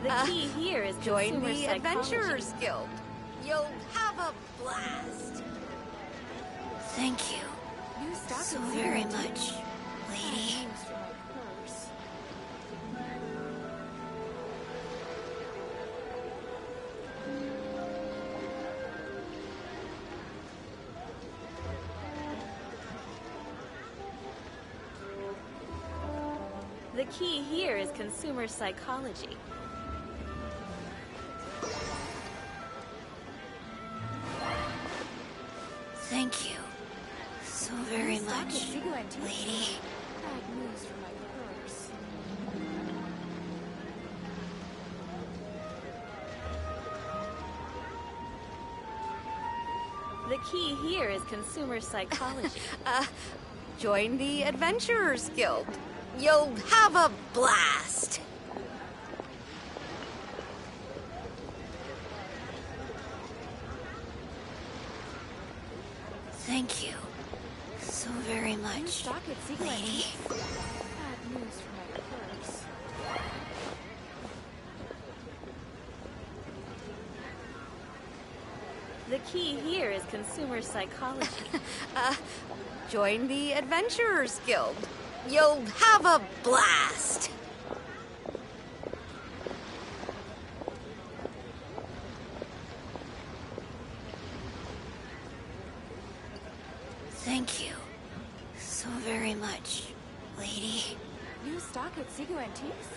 The key here is join the consumer Adventurers psychology. Guild. You'll have a blast. Thank you New stock so at very zero. much, lady. Used for my purse. The key here is consumer psychology. Thank you so very New stock at much, Zigo Antiques. lady. Bad news for my purse. The key here is consumer psychology. Join the Adventurers Guild. You'll have a blast. Thank you so very New much, stock at Zigo lady. Antiques. Bad news for my purse. The key here is consumer psychology. Join the Adventurers Guild. You'll have a blast. Thank you so very much, lady. New stock at Zigo Antiques?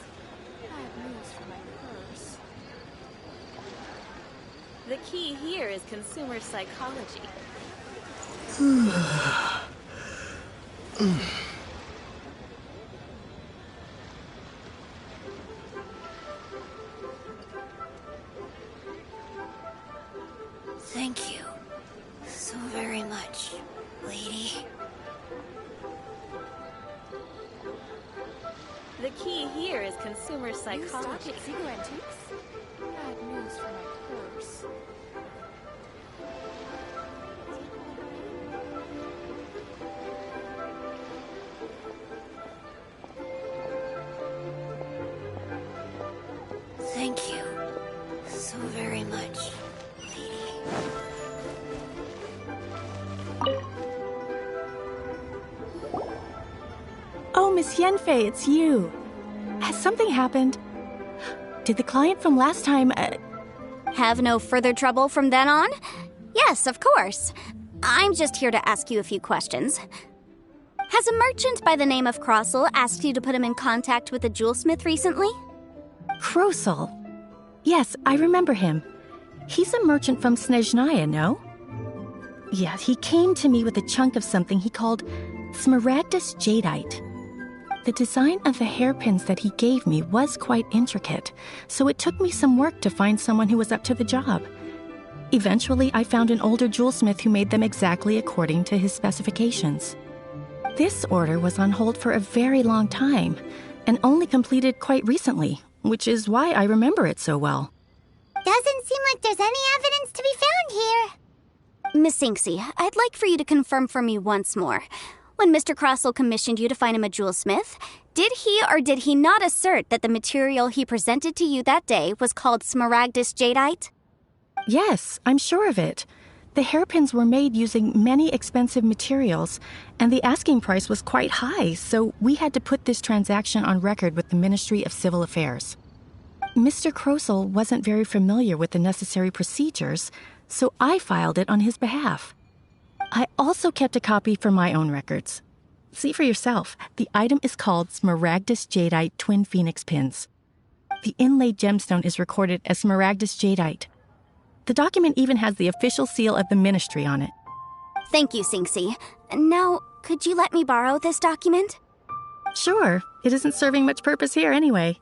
Bad news for my purse. The key here is consumer psychology. Thank you so very much, lady. The key here is consumer psychology. New stock at Zigo Antiques? Bad news for my purse. Thank you so very much, lady. Oh, Miss Yenfei, it's you. Has something happened? Did the client from last time, Have no further trouble from then on? Yes, of course. I'm just here to ask you a few questions. Has a merchant by the name of Crossel asked you to put him in contact with a jewelsmith recently? Krosel? Yes, I remember him. He's a merchant from Snezhnaya, no? Yeah, he came to me with a chunk of something he called smaragdus jadeite. The design of the hairpins that he gave me was quite intricate, so it took me some work to find someone who was up to the job. Eventually, I found an older jewelsmith who made them exactly according to his specifications. This order was on hold for a very long time, and only completed quite recently, which is why I remember it so well. Doesn't seem like there's any evidence to be found here. Miss Inksy, I'd like for you to confirm for me once more. When Mr. Crossel commissioned you to find him a jewelsmith, did he or did he not assert that the material he presented to you that day was called smaragdus jadeite? Yes, I'm sure of it. The hairpins were made using many expensive materials, and the asking price was quite high, so we had to put this transaction on record with the Ministry of Civil Affairs. Mr. Krosel wasn't very familiar with the necessary procedures, so I filed it on his behalf. I also kept a copy for my own records. See for yourself, the item is called Smaragdus Jadeite Twin Phoenix Pins. The inlaid gemstone is recorded as Smaragdus Jadeite. The document even has the official seal of the ministry on it. Thank you, Sinksy. Now, could you let me borrow this document? Sure, it isn't serving much purpose here anyway.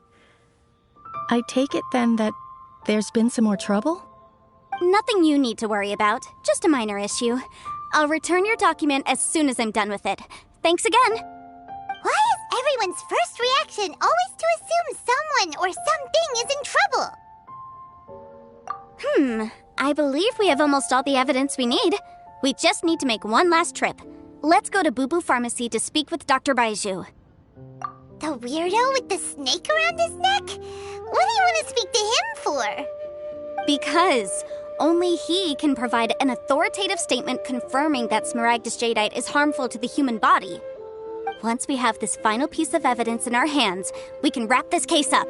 I take it then that there's been some more trouble? Nothing you need to worry about, just a minor issue. I'll return your document as soon as I'm done with it. Thanks again. Why is everyone's first reaction always to assume someone or something is in trouble? I believe we have almost all the evidence we need. We just need to make one last trip. Let's go to Boo Boo Pharmacy to speak with Dr. Baiju. The weirdo with the snake around his neck? What do you want to speak to him for? Because only he can provide an authoritative statement confirming that Smaragdus jadeite is harmful to the human body. Once we have this final piece of evidence in our hands, we can wrap this case up.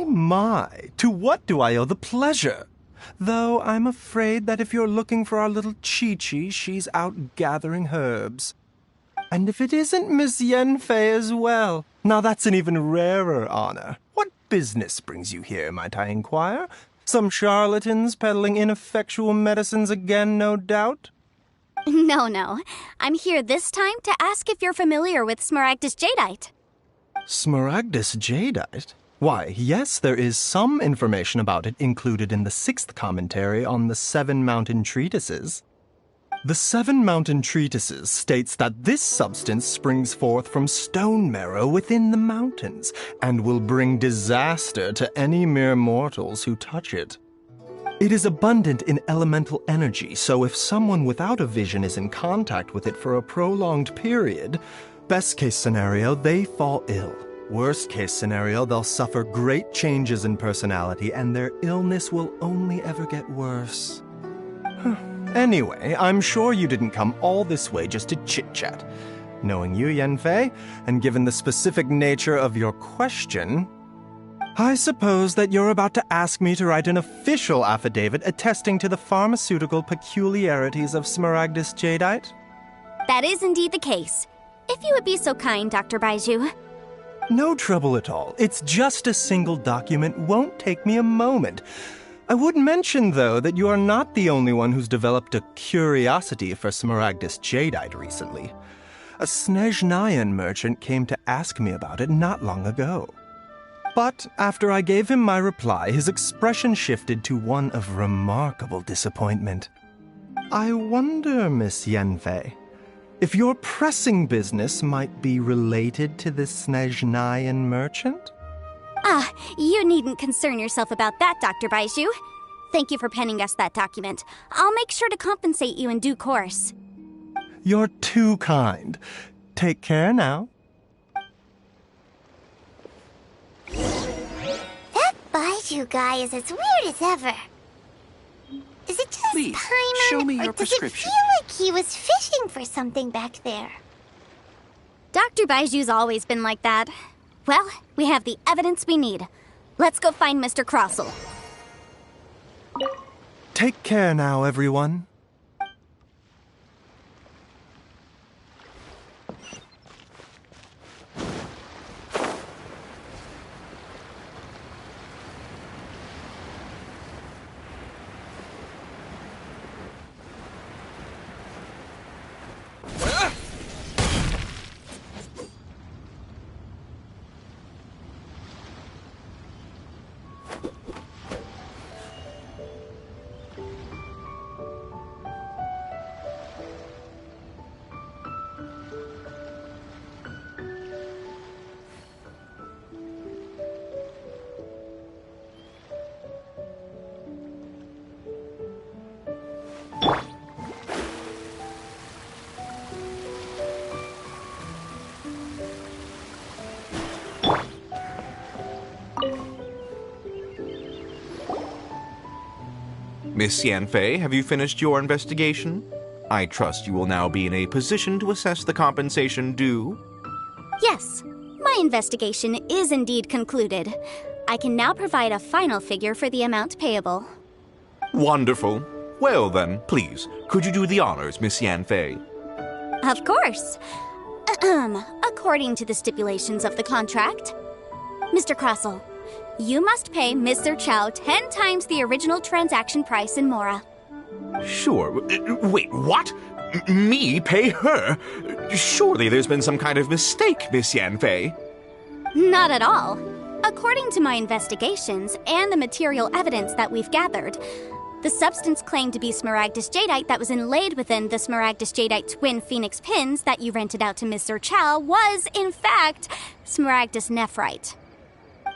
My, to what do I owe the pleasure? Though I'm afraid that if you're looking for our little Chi-Chi, she's out gathering herbs. And if it isn't Miss Yanfei as well, now that's an even rarer honor. What business brings you here, might I inquire? Some charlatans peddling ineffectual medicines again, no doubt? No. I'm here this time to ask if you're familiar with Smaragdus jadeite. Smaragdus jadeite? Why, yes, there is some information about it included in the 6th commentary on the 7 Mountain Treatises. The 7 Mountain Treatises states that this substance springs forth from stone marrow within the mountains, and will bring disaster to any mere mortals who touch it. It is abundant in elemental energy, so if someone without a vision is in contact with it for a prolonged period, best case scenario, they fall ill. Worst case scenario, they'll suffer great changes in personality, and their illness will only ever get worse. Anyway, I'm sure you didn't come all this way just to chit-chat. Knowing you, Yanfei, and given the specific nature of your question, I suppose that you're about to ask me to write an official affidavit attesting to the pharmaceutical peculiarities of Smaragdus jadeite? That is indeed the case. If you would be so kind, Dr. Baiju. No trouble at all. It's just a single document. Won't take me a moment. I would mention, though, that you are not the only one who's developed a curiosity for Smaragdus jadeite recently. A Snezhnayan merchant came to ask me about it not long ago. But after I gave him my reply, his expression shifted to one of remarkable disappointment. I wonder, Miss Yanfei, if your pressing business might be related to this Snezhnayan merchant? You needn't concern yourself about that, Dr. Baiju. Thank you for penning us that document. I'll make sure to compensate you in due course. You're too kind. Take care now. That Baiju guy is as weird as ever. Is it just Please, timing, show me or your does prescription. it feel like he was fishing for something back there? Dr. Baiju's always been like that. Well, we have the evidence we need. Let's go find Mr. Crossell. Take care now, everyone. Miss Yanfei, have you finished your investigation? I trust you will now be in a position to assess the compensation due. Yes, my investigation is indeed concluded. I can now provide a final figure for the amount payable. Wonderful. Well then, please, could you do the honors, Miss Yanfei? Of course. According to the stipulations of the contract, Mr. Crossell, you must pay Mr. Chow 10 times the original transaction price in Mora. Sure. Wait, what? Me pay her? Surely there's been some kind of mistake, Miss Yanfei. Not at all. According to my investigations and the material evidence that we've gathered, the substance claimed to be Smaragdus Jadeite that was inlaid within the Smaragdus Jadeite twin phoenix pins that you rented out to Mr. Chow was, in fact, Smaragdus Nephrite.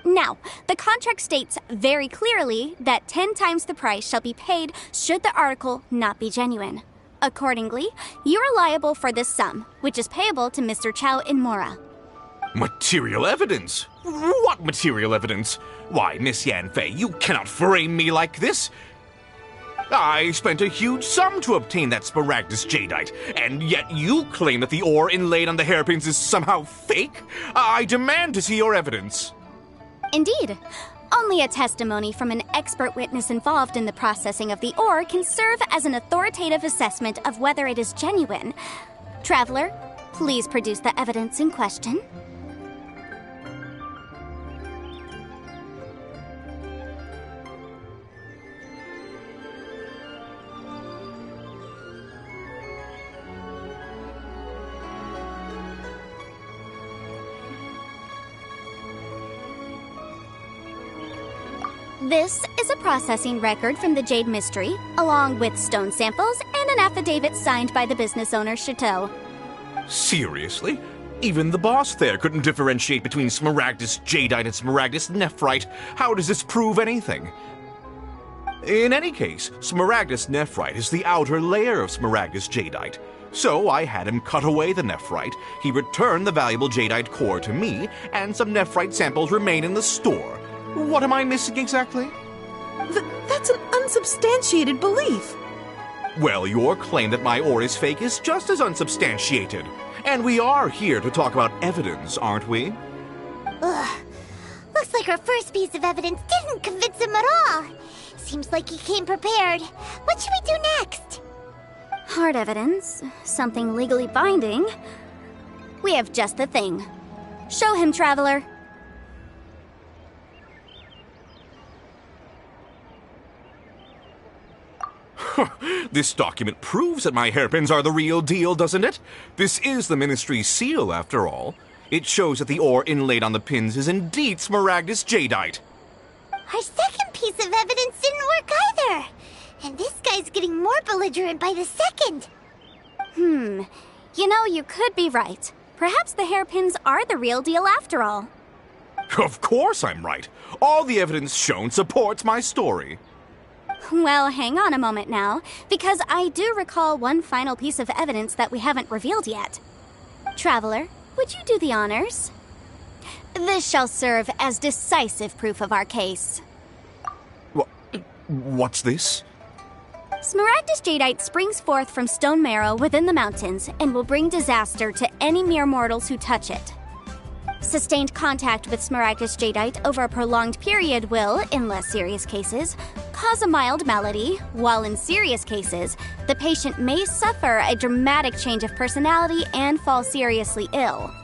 Now, the contract states very clearly that 10 times the price shall be paid should the article not be genuine. Accordingly, you are liable for this sum, which is payable to Mr. Chow in Mora. Material evidence? What material evidence? Why, Miss Yanfei, you cannot frame me like this. I spent a huge sum to obtain that Smaragdus Jadeite, and yet you claim that the ore inlaid on the hairpins is somehow fake? I demand to see your evidence. Indeed. Only a testimony from an expert witness involved in the processing of the ore can serve as an authoritative assessment of whether it is genuine. Traveler, please produce the evidence in question. This is a processing record from the Jade Mystery, along with stone samples and an affidavit signed by the business owner, Chateau. Seriously? Even the boss there couldn't differentiate between Smaragdus Jadeite and Smaragdus Nephrite. How does this prove anything? In any case, Smaragdus Nephrite is the outer layer of Smaragdus Jadeite. So I had him cut away the nephrite, he returned the valuable jadeite core to me, and some nephrite samples remain in the store. What am I missing exactly? That's an unsubstantiated belief. Well, your claim that my ore is fake is just as unsubstantiated. And we are here to talk about evidence, aren't we? Ugh. Looks like our first piece of evidence didn't convince him at all. Seems like he came prepared. What should we do next? Hard evidence, something legally binding. We have just the thing. Show him, Traveler. This document proves that my hairpins are the real deal, doesn't it? This is the Ministry's seal, after all. It shows that the ore inlaid on the pins is indeed Smaragdus Jadeite. Our second piece of evidence didn't work either. And this guy's getting more belligerent by the second. You know, you could be right. Perhaps the hairpins are the real deal after all. Of course I'm right. All the evidence shown supports my story. Well, hang on a moment now, because I do recall one final piece of evidence that we haven't revealed yet. Traveler, would you do the honors? This shall serve as decisive proof of our case. What's this? Smaragdus Jadeite springs forth from stone marrow within the mountains and will bring disaster to any mere mortals who touch it. Sustained contact with Smaragdus Jadeite over a prolonged period will, in less serious cases, cause a mild malady, while in serious cases, the patient may suffer a dramatic change of personality and fall seriously ill.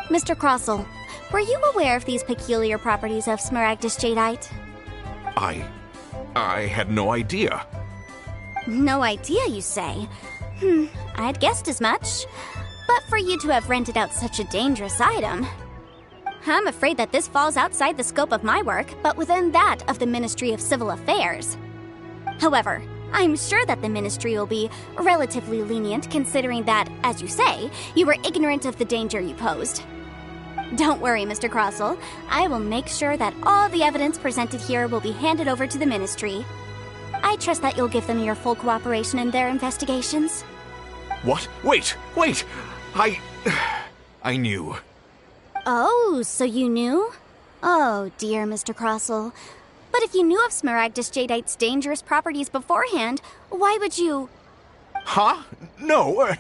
Mr. Crossell, were you aware of these peculiar properties of Smaragdus Jadeite? I had no idea. No idea, you say? I'd guessed as much. But for you to have rented out such a dangerous item... I'm afraid that this falls outside the scope of my work, but within that of the Ministry of Civil Affairs. However, I'm sure that the Ministry will be relatively lenient considering that, as you say, you were ignorant of the danger you posed. Don't worry, Mr. Crossell. I will make sure that all the evidence presented here will be handed over to the Ministry. I trust that you'll give them your full cooperation in their investigations. What? Wait! I knew. Oh, so you knew? Oh, dear, Mr. Crossell. But if you knew of Smaragdus Jadeite's dangerous properties beforehand, why would you... Huh? No,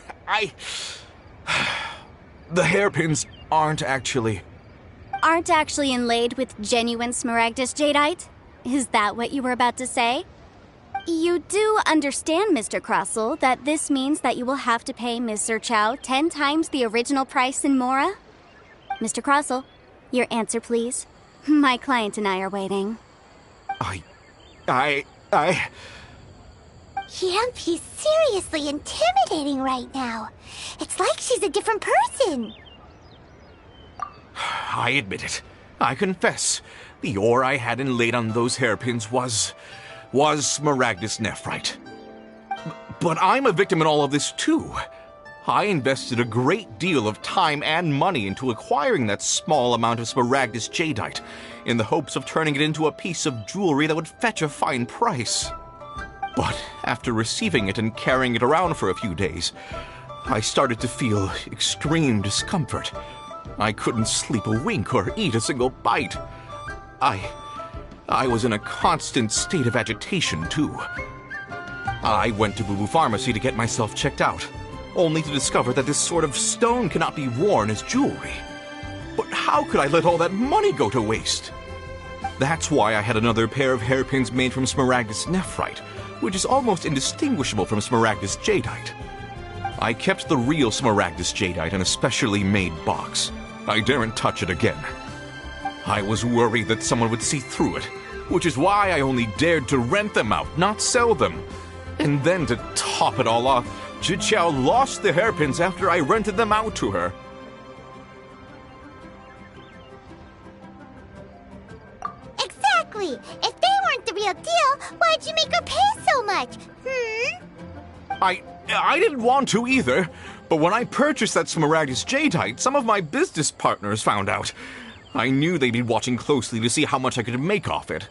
The hairpins aren't actually inlaid with genuine Smaragdus Jadeite? Is that what you were about to say? You do understand, Mr. Crossell, that this means that you will have to pay Mr. Chow 10 times the original price in Mora? Mr. Crossell, your answer, please. My client and I are waiting. Yep, he's seriously intimidating right now. It's like she's a different person. I admit it. I confess. The ore I had inlaid on those hairpins was Smaragdus Nephrite. But I'm a victim in all of this too. I invested a great deal of time and money into acquiring that small amount of Smaragdus Jadeite, in the hopes of turning it into a piece of jewelry that would fetch a fine price. But after receiving it and carrying it around for a few days, I started to feel extreme discomfort. I couldn't sleep a wink or eat a single bite. I was in a constant state of agitation, too. I went to Boo Boo Pharmacy to get myself checked out, only to discover that this sort of stone cannot be worn as jewelry. But how could I let all that money go to waste? That's why I had another pair of hairpins made from Smaragdus Nephrite, which is almost indistinguishable from Smaragdus Jadeite. I kept the real Smaragdus Jadeite in a specially made box. I daren't touch it again. I was worried that someone would see through it, which is why I only dared to rent them out, not sell them. And then to top it all off, Jiqiao lost the hairpins after I rented them out to her. Exactly! If they weren't the real deal, why'd you make her pay so much? I didn't want to either, but when I purchased that Smaragdus Jadeite, some of my business partners found out. I knew they'd be watching closely to see how much I could make off it.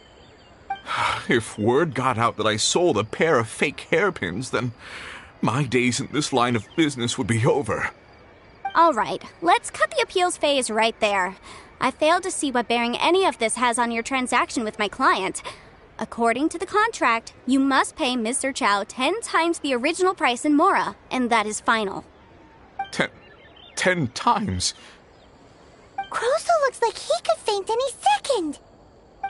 If word got out that I sold a pair of fake hairpins, then my days in this line of business would be over. All right, let's cut the appeals phase right there. I failed to see what bearing any of this has on your transaction with my client. According to the contract, you must pay Mr. Chow 10 times the original price in Mora, and that is final. 10 times? Crosel looks like he could faint any second.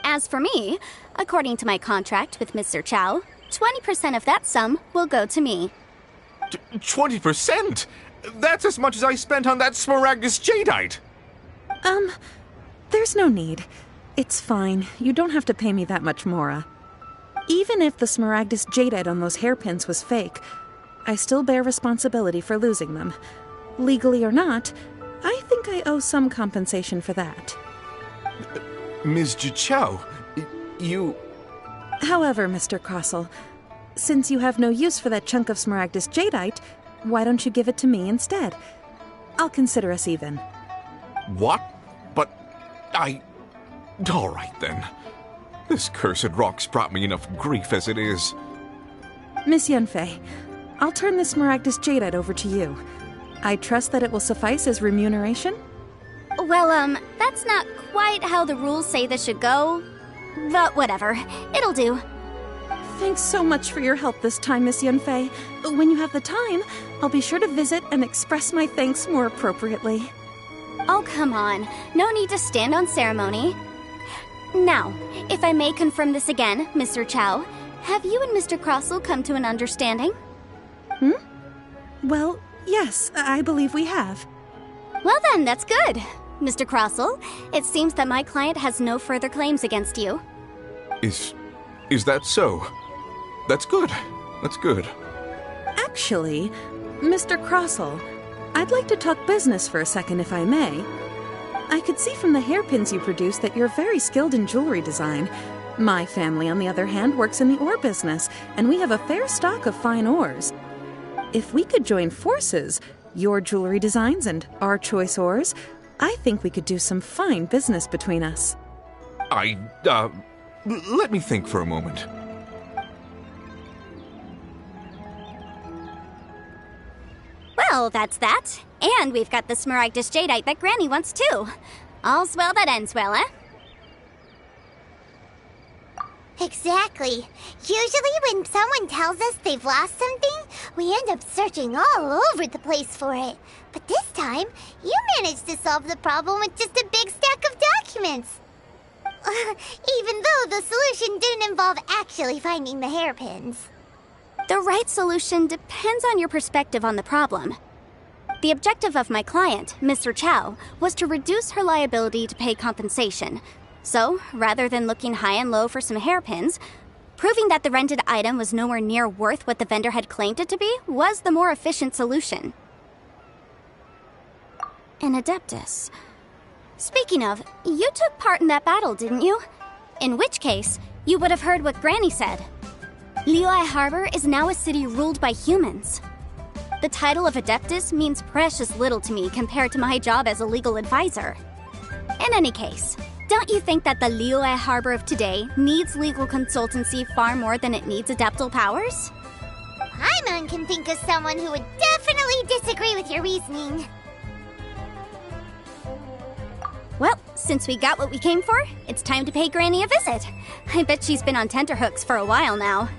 As for me, according to my contract with Mr. Chow, 20% of that sum will go to me. 20%? That's as much as I spent on that Smaragdus Jadeite! There's no need. It's fine. You don't have to pay me that much, Mora. Even if the Smaragdus Jadeite on those hairpins was fake, I still bear responsibility for losing them. Legally or not, I think I owe some compensation for that. Ms. Jiqiao, you... However, Mr. Crossell, since you have no use for that chunk of Smaragdus Jadeite, why don't you give it to me instead? I'll consider us even. What? But all right, then. This cursed rock's brought me enough grief as it is. Miss Yunfei, I'll turn this Smaragdus Jadeite over to you. I trust that it will suffice as remuneration? Well, that's not quite how the rules say this should go. But whatever. It'll do. Thanks so much for your help this time, Miss Yunfei. When you have the time, I'll be sure to visit and express my thanks more appropriately. Oh, come on. No need to stand on ceremony. Now, if I may confirm this again, Mr. Chow, have you and Mr. Crossell come to an understanding? Well, yes, I believe we have. Well then, that's good. Mr. Crossell, it seems that my client has no further claims against you. Is that so? That's good. That's good. Actually, Mr. Crossell, I'd like to talk business for a second, if I may. I could see from the hairpins you produce that you're very skilled in jewelry design. My family, on the other hand, works in the ore business, and we have a fair stock of fine ores. If we could join forces, your jewelry designs and our choice ores, I think we could do some fine business between us. Let me think for a moment. Well, that's that. And we've got the Smaragdus Jadeite that Granny wants too. All's well that ends well, eh? Exactly. Usually when someone tells us they've lost something, we end up searching all over the place for it. But this time, you managed to solve the problem with just a big stack of documents. Even though the solution didn't involve actually finding the hairpins. The right solution depends on your perspective on the problem. The objective of my client, Mr. Chow, was to reduce her liability to pay compensation. So, rather than looking high and low for some hairpins, Proving that the rented item was nowhere near worth what the vendor had claimed it to be was the more efficient solution. An Adeptus. Speaking of, you took part in that battle, didn't you? In which case, you would have heard what Granny said. Liyue Harbor is now a city ruled by humans. The title of Adeptus means precious little to me compared to my job as a legal advisor. In any case, don't you think that the Liyue Harbor of today needs legal consultancy far more than it needs adeptal powers? Paimon can think of someone who would definitely disagree with your reasoning. Well, since we got what we came for, it's time to pay Granny a visit. I bet she's been on tenterhooks for a while now.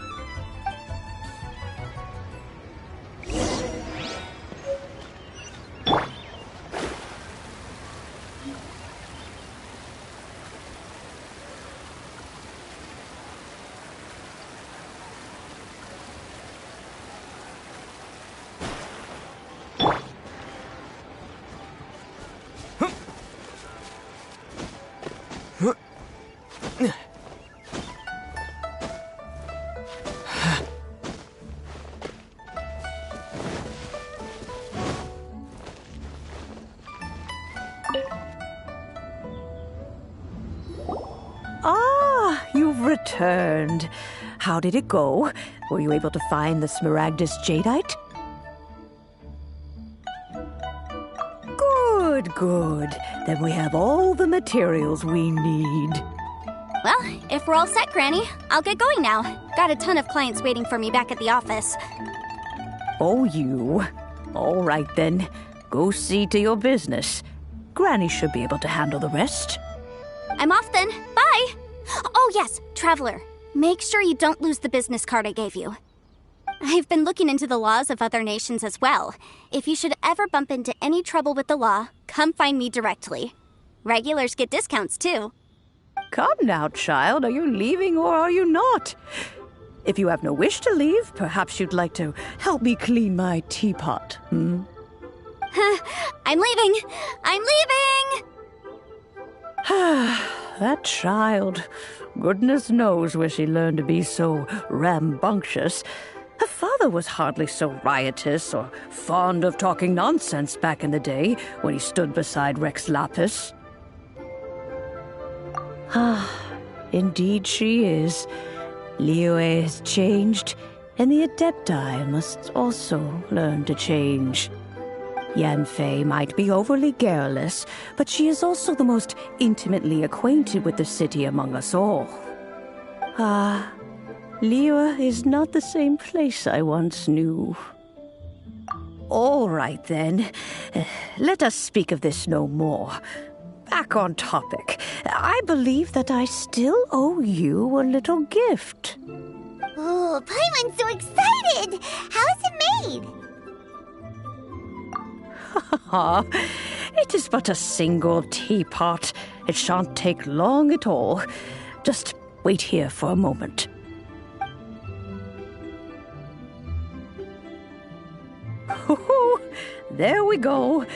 Ah, you've returned. How did it go? Were you able to find the Smaragdus Jadeite? Good, good. Then we have all the materials we need. Well, if we're all set, Granny, I'll get going now. Got a ton of clients waiting for me back at the office. Oh, you. All right, then. Go see to your business. Granny should be able to handle the rest. I'm off then. Bye! Oh yes, Traveler. Make sure you don't lose the business card I gave you. I've been looking into the laws of other nations as well. If you should ever bump into any trouble with the law, come find me directly. Regulars get discounts too. Come now, child. Are you leaving or are you not? If you have no wish to leave, perhaps you'd like to help me clean my teapot, hmm? I'm leaving! I'm leaving! That child. Goodness knows where she learned to be so rambunctious. Her father was hardly so riotous or fond of talking nonsense back in the day when he stood beside Rex Lapis. Indeed she is. Liyue has changed, and the Adepti must also learn to change. Yanfei might be overly garrulous, but she is also the most intimately acquainted with the city among us all. Liyue is not the same place I once knew. All right, then. Let us speak of this no more. Back on topic. I believe that I still owe you a little gift. Oh, Paimon's so excited! How is it made? It is but a single teapot. It shan't take long at all. Just wait here for a moment. There we go.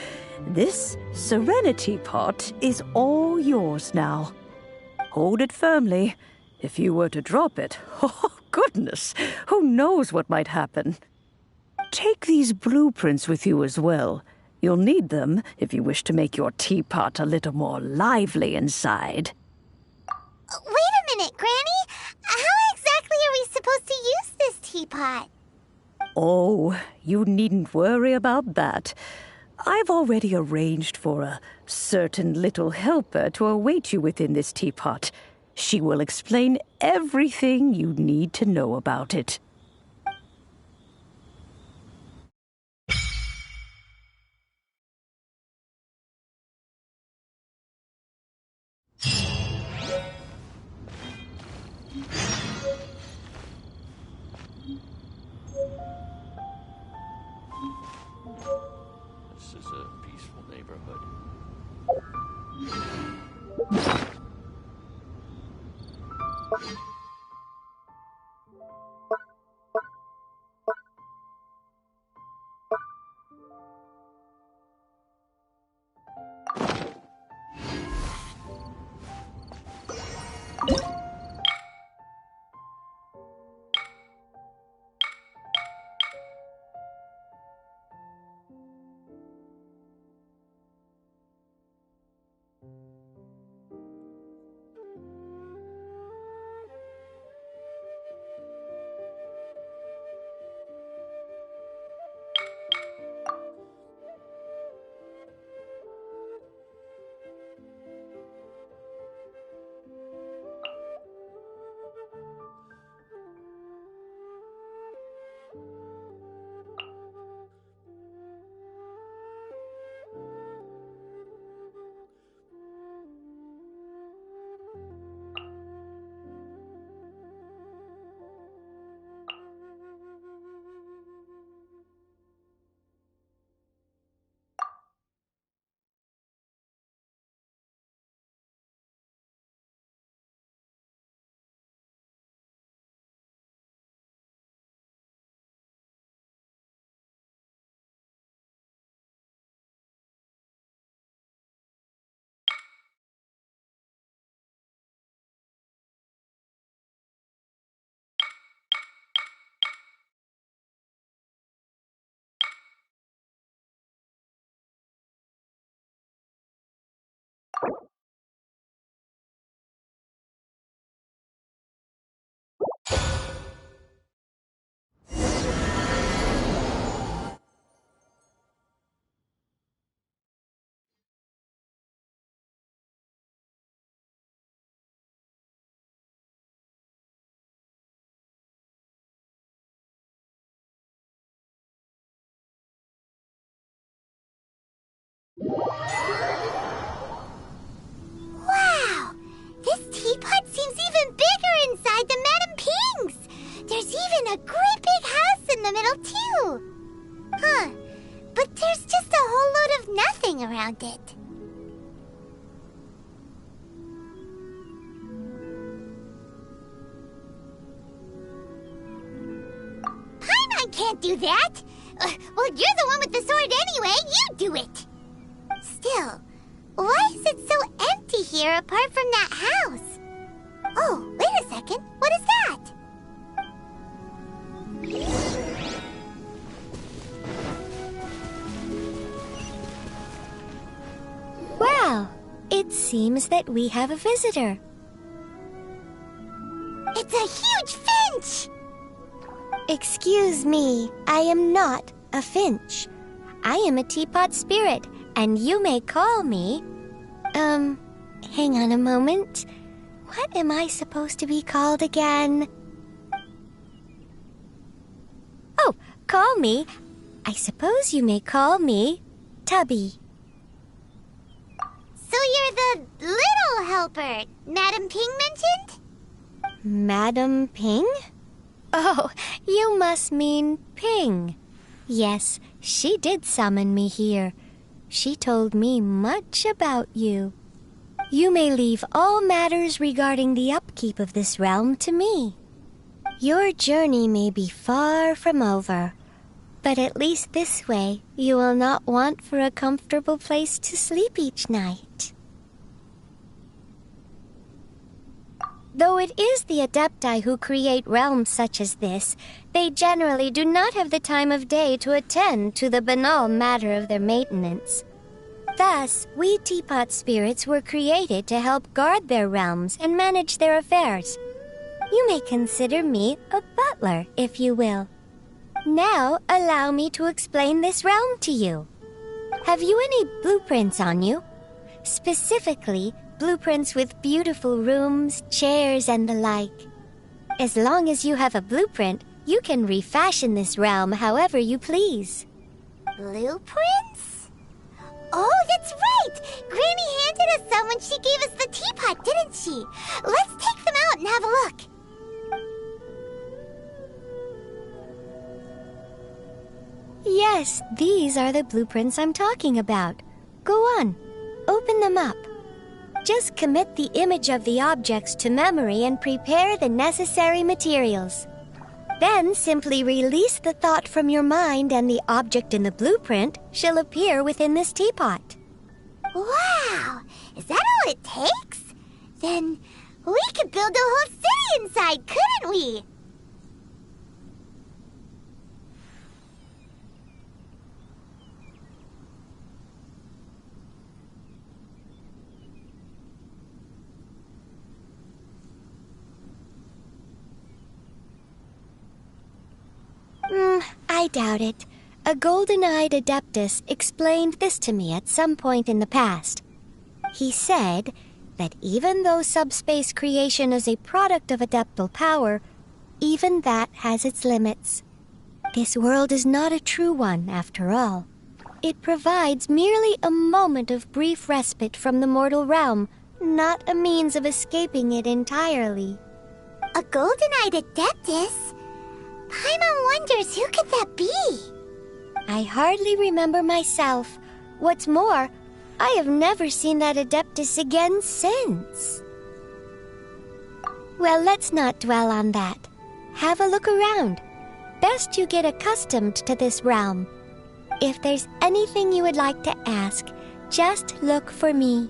This Serenity pot is all yours now. Hold it firmly. If you were to drop it, oh goodness, who knows what might happen. Take these blueprints with you as well. You'll need them if you wish to make your teapot a little more lively inside. Wait a minute, Granny. How exactly are we supposed to use this teapot? Oh, you needn't worry about that. I've already arranged for a certain little helper to await you within this teapot. She will explain everything you need to know about it. This is a peaceful neighborhood. feeling around it. Paimon can't do that! Well, you're the one with the sword anyway, you do it! Still, why is it so empty here apart from that house? Oh, wait a second, what is that? Well, it seems that we have a visitor. It's a huge finch! Excuse me, I am not a finch. I am a teapot spirit, and you may call me... hang on a moment. What am I supposed to be called again? Oh, call me. I suppose you may call me Tubby. So you're the little helper Madam Ping mentioned? Madam Ping? Oh, you must mean Ping. Yes, she did summon me here. She told me much about you. You may leave all matters regarding the upkeep of this realm to me. Your journey may be far from over, but at least this way you will not want for a comfortable place to sleep each night. Though it is the Adepti who create realms such as this, they generally do not have the time of day to attend to the banal matter of their maintenance. Thus, we teapot spirits were created to help guard their realms and manage their affairs. You may consider me a butler, if you will. Now, allow me to explain this realm to you. Have you any blueprints on you? Specifically, blueprints with beautiful rooms, chairs, and the like. As long as you have a blueprint, you can refashion this realm however you please. Blueprints? Oh, that's right! Granny handed us some when she gave us the teapot, didn't she? Let's take them out and have a look. Yes, these are the blueprints I'm talking about. Go on, open them up. Just commit the image of the objects to memory and prepare the necessary materials. Then simply release the thought from your mind and the object in the blueprint shall appear within this teapot. Wow! Is that all it takes? Then we could build a whole city inside, couldn't we? I doubt it. A golden-eyed adeptus explained this to me at some point in the past. He said that even though subspace creation is a product of adeptal power, even that has its limits. This world is not a true one, after all. It provides merely a moment of brief respite from the mortal realm, not a means of escaping it entirely. A golden-eyed adeptus? Paimon wonders who could that be? I hardly remember myself. What's more, I have never seen that adeptus again since. Well, let's not dwell on that. Have a look around. Best you get accustomed to this realm. If there's anything you would like to ask, just look for me.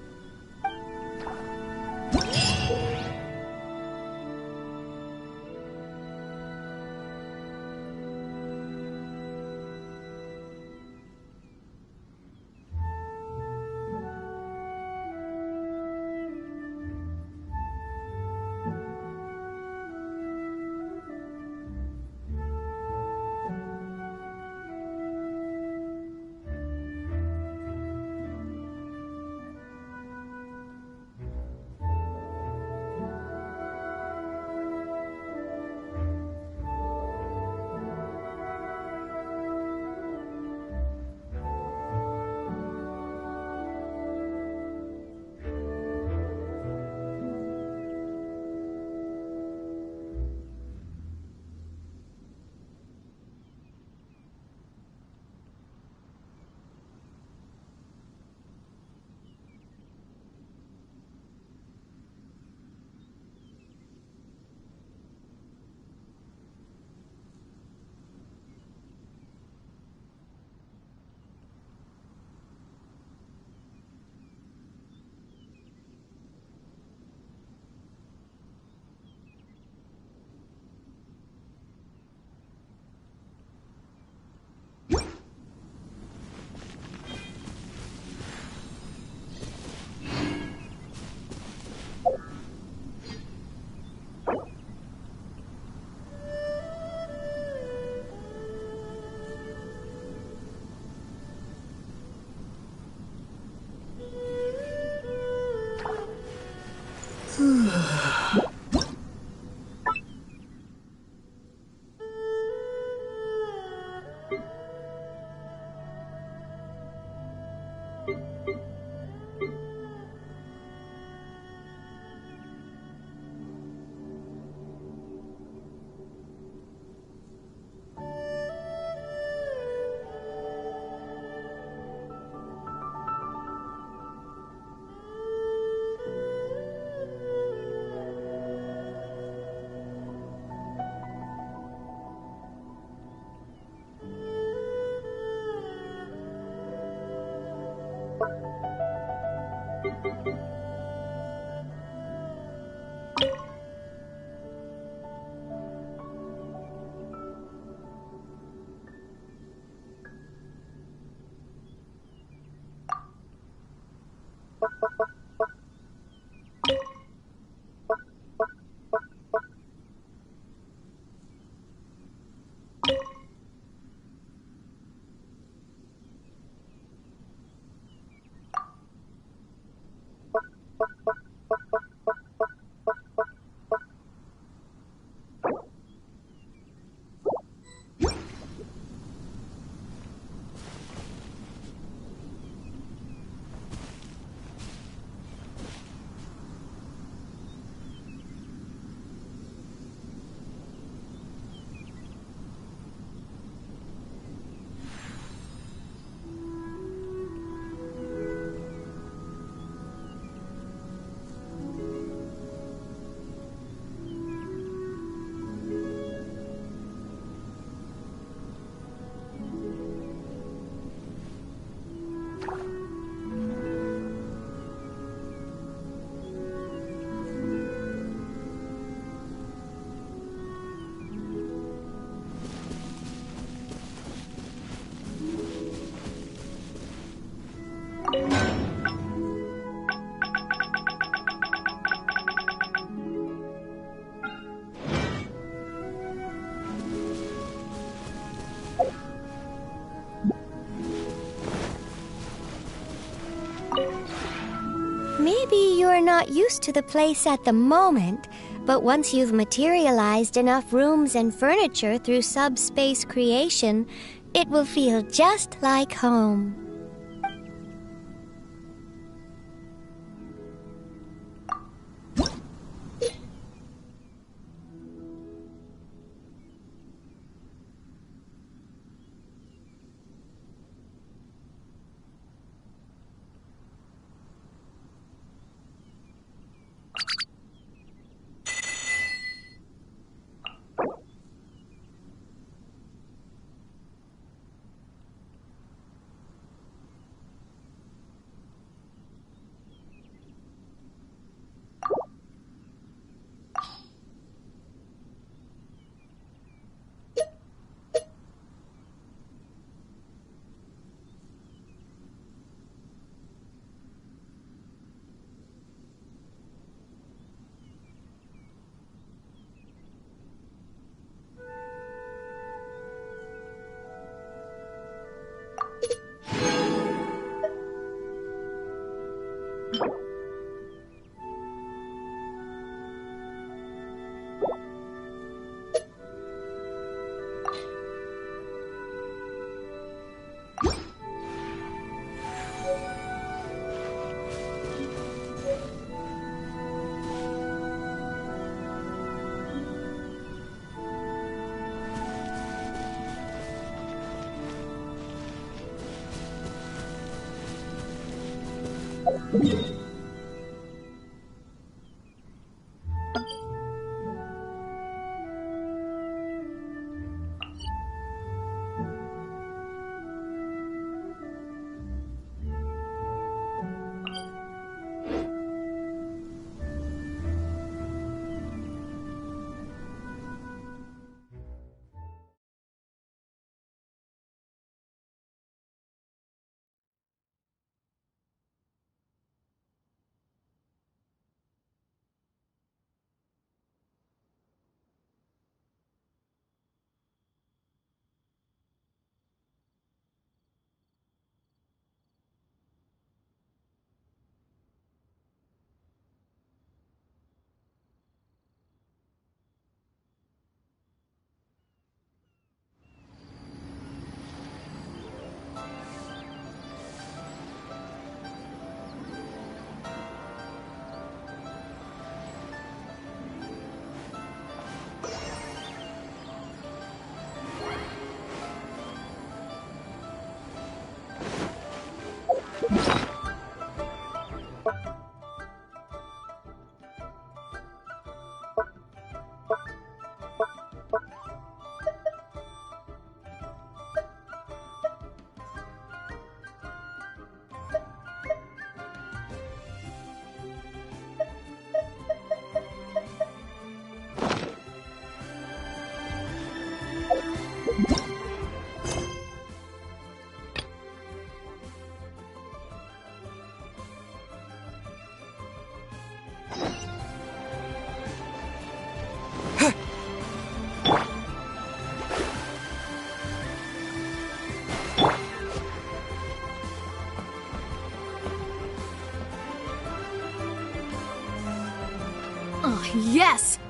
Maybe you're not used to the place at the moment, but once you've materialized enough rooms and furniture through subspace creation, it will feel just like home.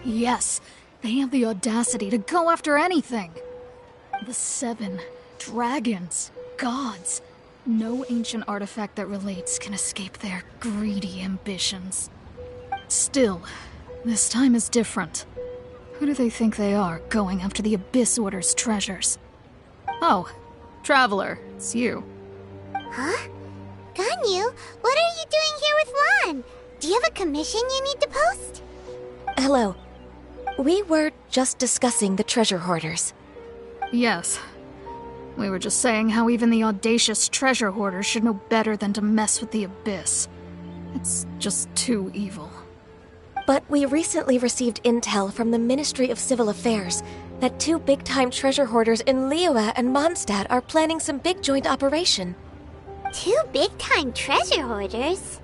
Yes. They have the audacity to go after anything. The 7 dragons, gods. No ancient artifact that relates can escape their greedy ambitions. Still, this time is different. Who do they think they are, going after the Abyss Order's treasures? Oh, Traveler, it's you. Huh? Ganyu, what are you doing here with Lan? Do you have a commission you need to post? Hello. We were just discussing the treasure hoarders. Yes. We were just saying how even the audacious treasure hoarders should know better than to mess with the Abyss. It's just too evil. But we recently received intel from the Ministry of Civil Affairs that 2 big-time treasure hoarders in Liyue and Mondstadt are planning some big joint operation. 2 big-time treasure hoarders?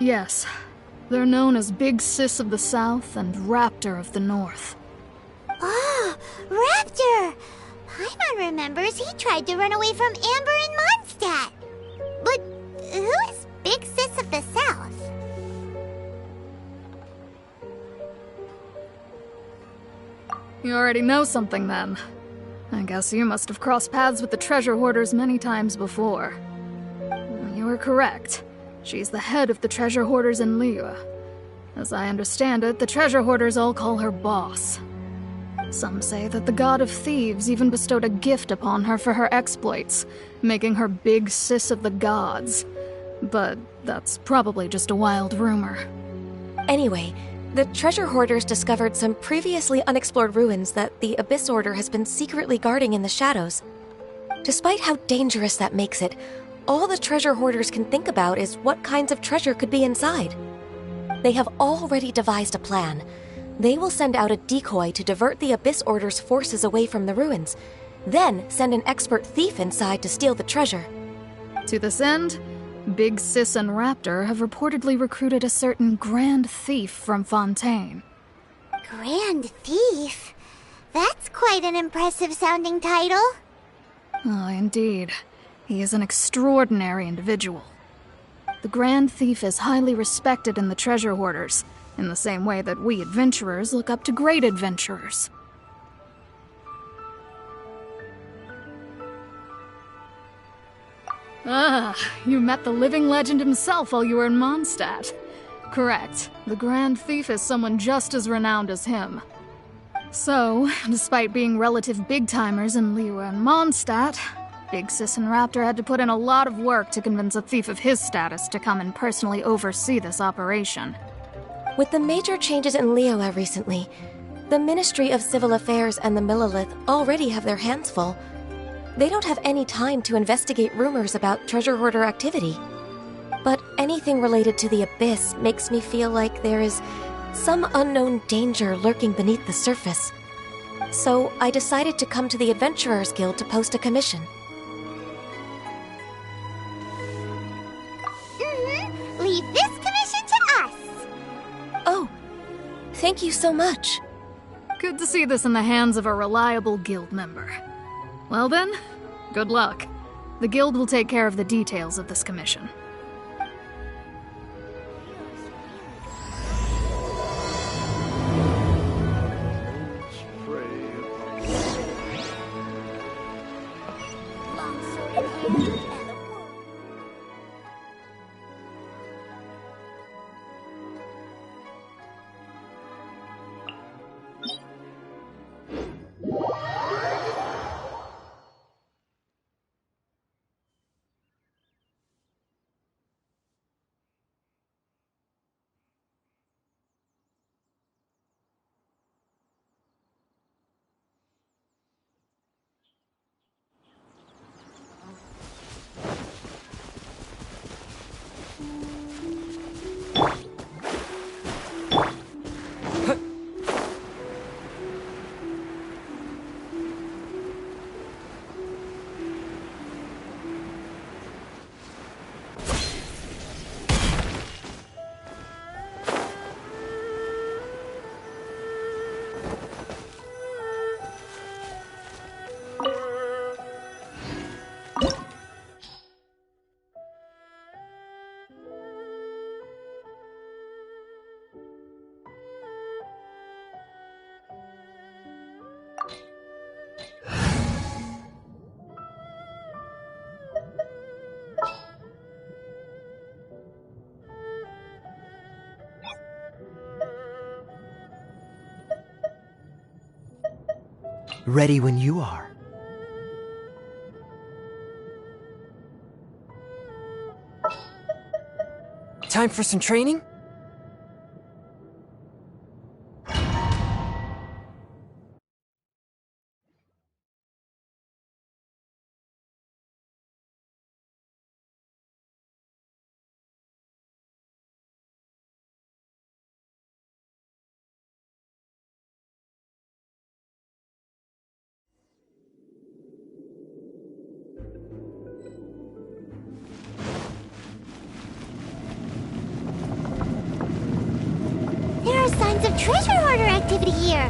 Yes. They're known as Big Sis of the South and Raptor of the North. Oh, Raptor! Paimon remembers he tried to run away from Amber in Mondstadt. But who is Big Sis of the South? You already know something then. I guess you must have crossed paths with the treasure hoarders many times before. You were correct. She's the head of the treasure hoarders in Liyue. As I understand it, the treasure hoarders all call her boss. Some say that the god of thieves even bestowed a gift upon her for her exploits, making her Big Sis of the gods. But that's probably just a wild rumor. Anyway, the treasure hoarders discovered some previously unexplored ruins that the Abyss Order has been secretly guarding in the shadows. Despite how dangerous that makes it, all the treasure hoarders can think about is what kinds of treasure could be inside. They have already devised a plan. They will send out a decoy to divert the Abyss Order's forces away from the ruins, then send an expert thief inside to steal the treasure. To this end, Big Sis and Raptor have reportedly recruited a certain Grand Thief from Fontaine. Grand Thief? That's quite an impressive sounding title. Oh, indeed. He is an extraordinary individual. The Grand Thief is highly respected in the treasure hoarders, in the same way that we adventurers look up to great adventurers. Ah, you met the living legend himself while you were in Mondstadt. Correct. The Grand Thief is someone just as renowned as him. So, despite being relative big-timers in Liyue and Mondstadt, Big Sis and Raptor had to put in a lot of work to convince a thief of his status to come and personally oversee this operation. With the major changes in Liyue recently, the Ministry of Civil Affairs and the Millelith already have their hands full. They don't have any time to investigate rumors about treasure hoarder activity. But anything related to the Abyss makes me feel like there is some unknown danger lurking beneath the surface. So I decided to come to the Adventurers Guild to post a commission. Leave this commission to us. Oh, thank you so much. Good to see this in the hands of a reliable guild member. Well then, good luck. The guild will take care of the details of this commission. Ready when you are. Time for some training? There are signs of treasure hoarder activity here.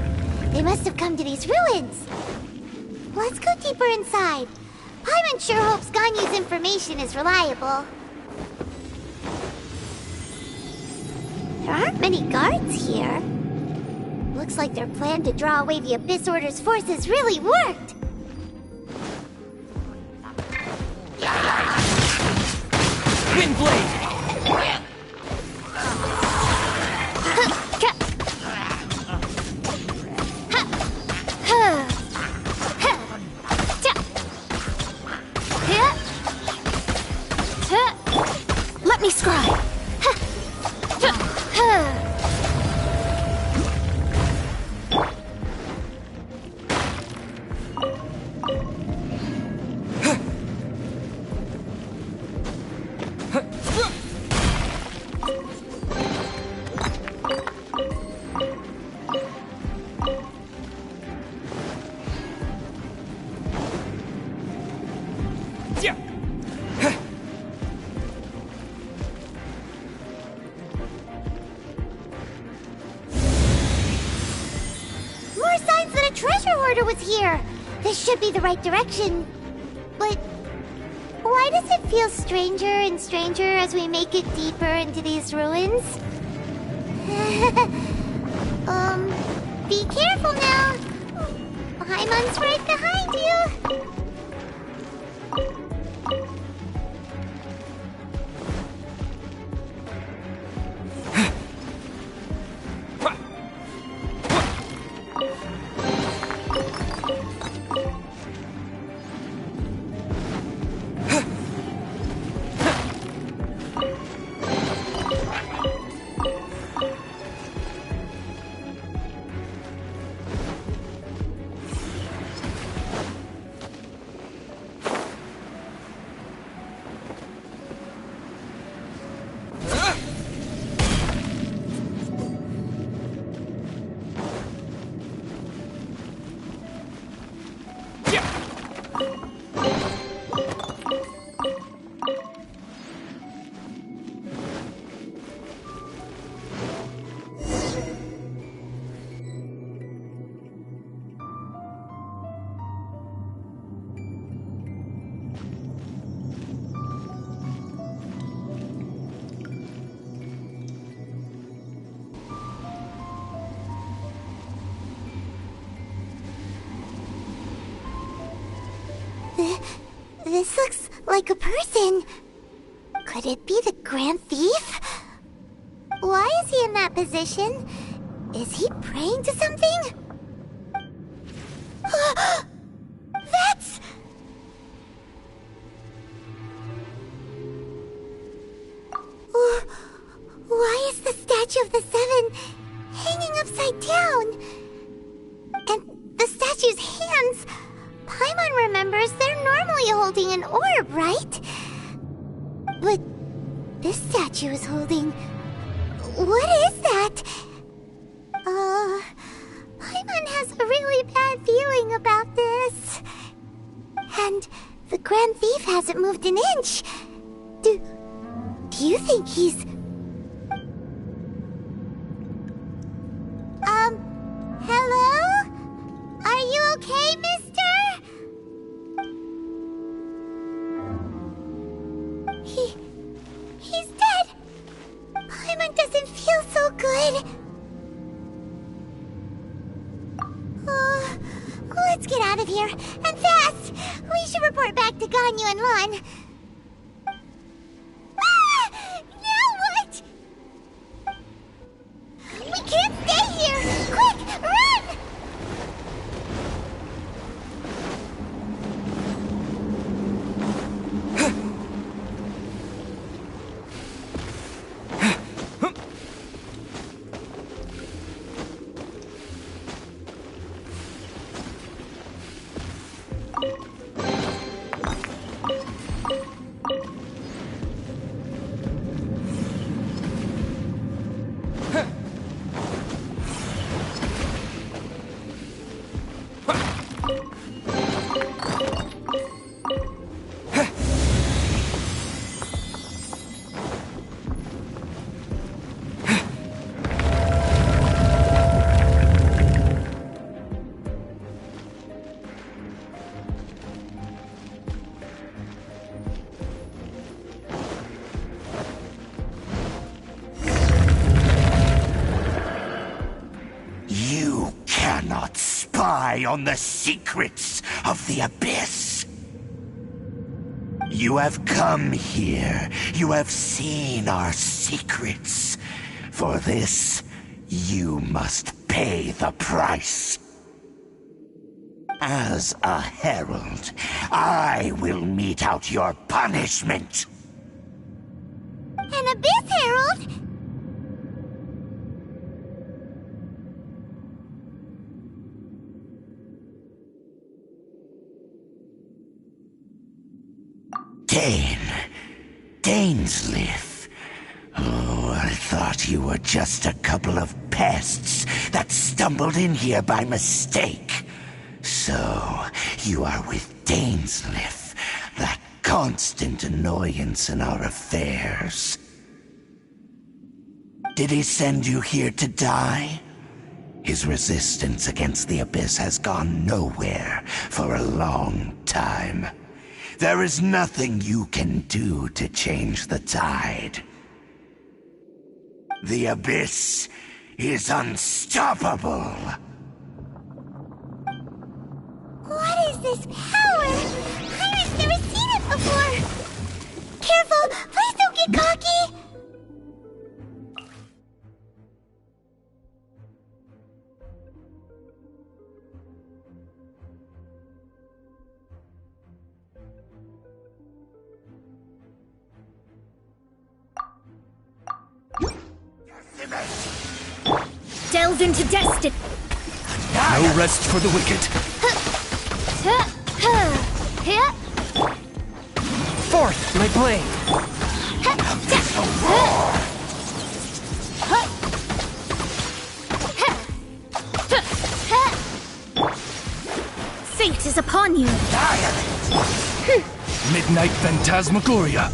They must have come to these ruins. Let's go deeper inside. Paimon sure hopes Ganyu's information is reliable. There aren't many guards here. Looks like their plan to draw away the Abyss Order's forces really worked. Windblade! Let me scry. More signs that a treasure hoarder was here. This should be the right direction. But why does it feel stranger and stranger as we make it deeper into these ruins? Be careful now. Paimon's right behind you. This looks like a person. Could it be the Grand Thief? Why is he in that position? Is he praying to something? That's... Why is the Statue of the Seven hanging upside down? And the statue's hands... Paimon remembers they're normally holding an orb, right? But this statue is holding... What is that? Paimon has a really bad feeling about this. And the Grand Thief hasn't moved an inch. Do you think he's... Hello? Are you okay, mister? He's dead. Paimon doesn't feel so good. Let's get out of here, and fast! We should report back to Ganyu and Lon. Now what? We can't stay here! Quick, run! You cannot spy on the secrets of the Abyss. You have come here. You have seen our secrets. For this, you must pay the price. As a herald, I will mete out your punishment. An Abyss Herald? Dainsleif. Oh, I thought you were just a couple of pests that stumbled in here by mistake. So, you are with Dainsleif, that constant annoyance in our affairs. Did he send you here to die? His resistance against the Abyss has gone nowhere for a long time. There is nothing you can do to change the tide. The Abyss is unstoppable. What is this power? Iris never seen it before. Careful! Please don't get cocky! Delve into destiny. No rest for the wicked. Forth, my blade. Fate is upon you. Midnight Phantasmagoria.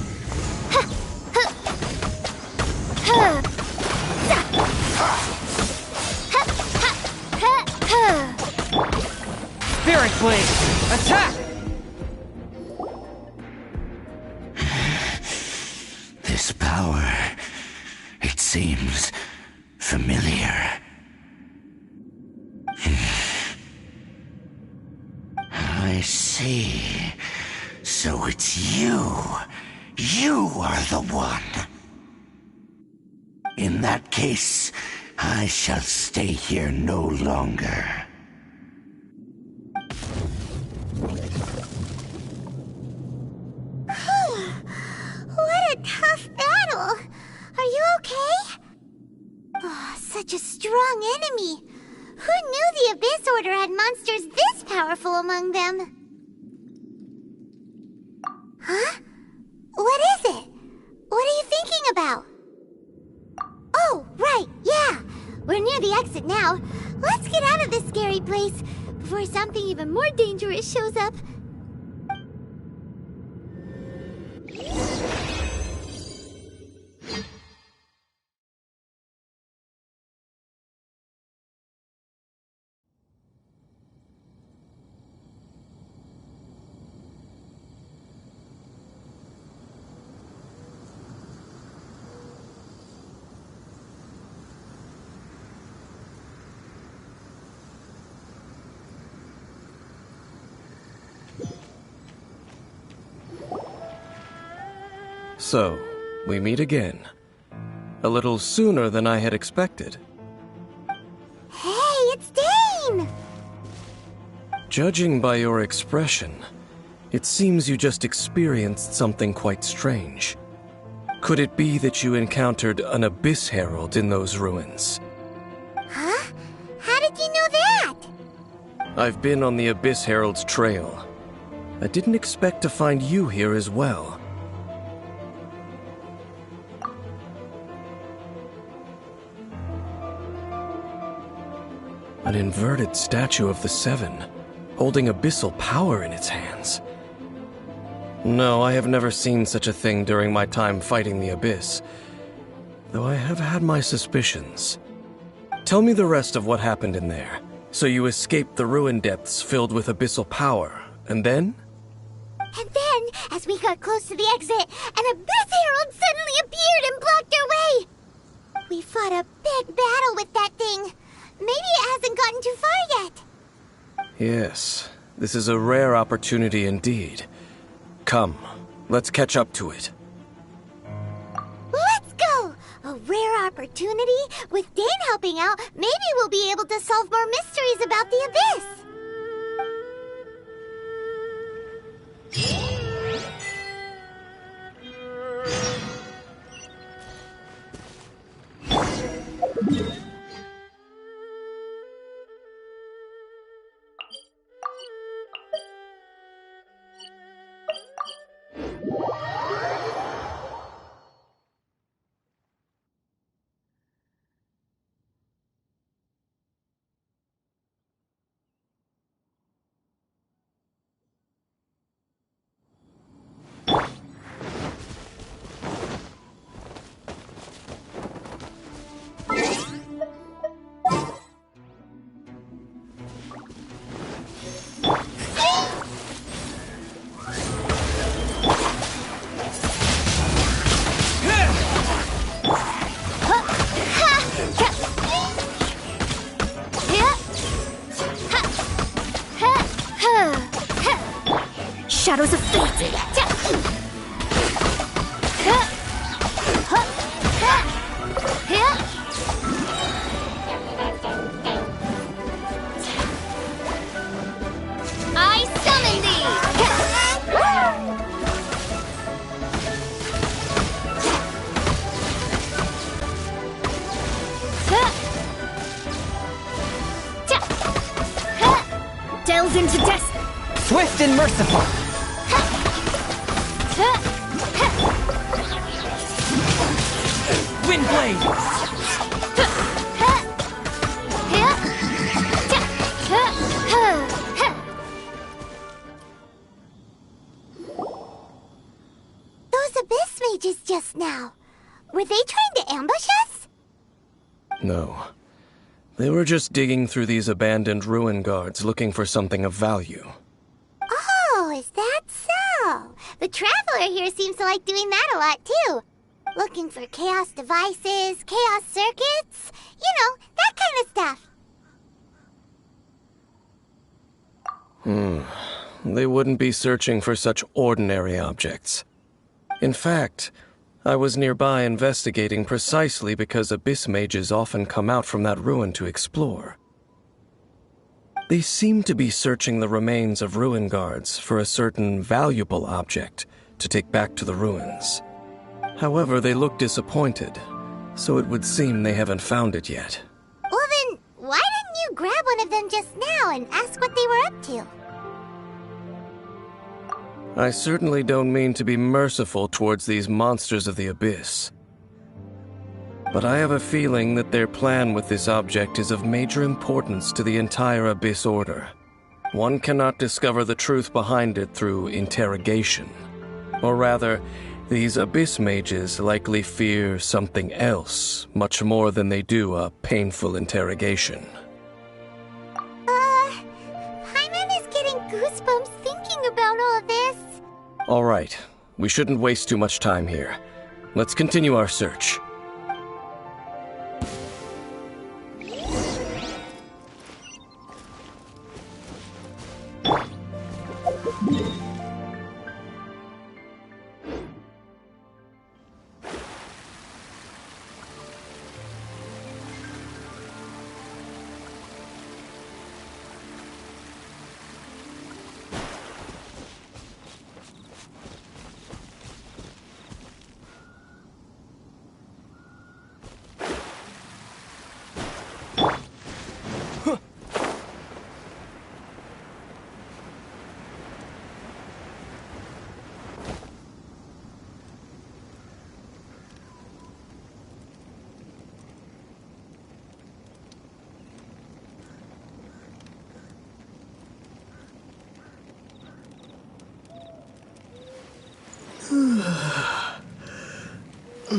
Spirit Blade, attack! This power, it seems familiar. I see. So it's you. You are the one. In that case, I shall stay here no longer. What a tough battle! Are you okay? Oh, such a strong enemy! Who knew the Abyss Order had monsters this powerful among them? Huh? What is it? What are you thinking about? Oh, right, yeah! We're near the exit now. Let's get out of this scary place before something even more dangerous shows up. So, we meet again. A little sooner than I had expected. Hey, it's Dane! Judging by your expression, it seems you just experienced something quite strange. Could it be that you encountered an Abyss Herald in those ruins? Huh? How did you know that? I've been on the Abyss Herald's trail. I didn't expect to find you here as well. An inverted statue of the Seven. holding abyssal power in its hands. No, I have never seen such a thing during my time fighting the Abyss, though I have had my suspicions. Tell me the rest of what happened in there. So you escaped the ruin depths filled with abyssal power, and then? And then, as we got close to the exit, an Abyss Herald suddenly appeared and blocked our way! We fought a big battle with that thing. Maybe it hasn't gotten too far yet. Yes, this is a rare opportunity indeed. Come, let's catch up to it. Let's go! A rare opportunity? With Dane helping out, maybe we'll be able to solve more mysteries about the Abyss! Shadows of Fate! I summon thee! Delve into death! Swift and merciful! Windblade! Those Abyss mages just now. Were they trying to ambush us? No. They were just digging through these abandoned ruin guards looking for something of value. Oh, is that so? The Traveler here seems to like doing that a lot, too. Looking for chaos devices, chaos circuits, you know, that kind of stuff. They wouldn't be searching for such ordinary objects. In fact, I was nearby investigating precisely because Abyss mages often come out from that ruin to explore. They seem to be searching the remains of ruin guards for a certain valuable object to take back to the ruins. However, they look disappointed, so it would seem they haven't found it yet. Well then, why didn't you grab one of them just now and ask what they were up to? I certainly don't mean to be merciful towards these monsters of the Abyss. But I have a feeling that their plan with this object is of major importance to the entire Abyss Order. One cannot discover the truth behind it through interrogation. Or rather, these Abyss mages likely fear something else much more than they do a painful interrogation. Paimon is getting goosebumps thinking about all this. All right, we shouldn't waste too much time here. Let's continue our search. I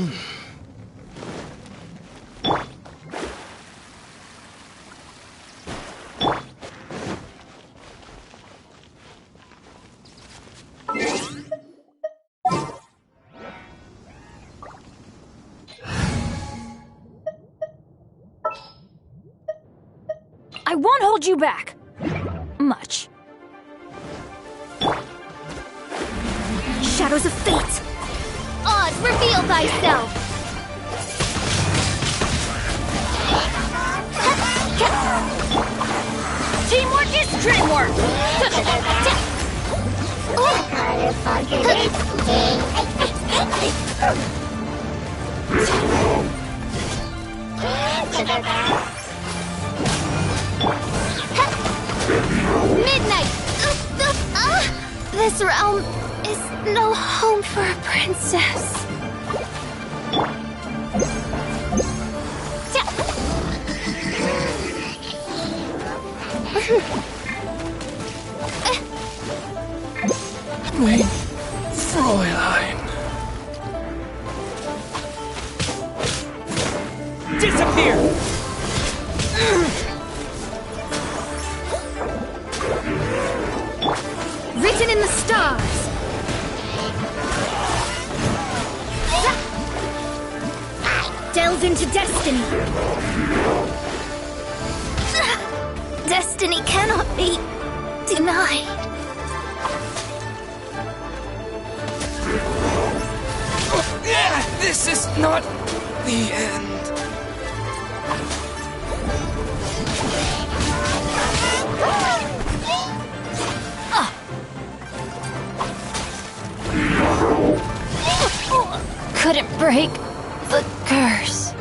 won't hold you back. Much. Shadows of fate! Oz, reveal thyself! Teamwork is dreamwork! Midnight! This realm is no home for a princess. Mein Fräulein. Disappear! Written in the stars. Delve into destiny. Destiny cannot be denied. This is not the end. Couldn't break the curse.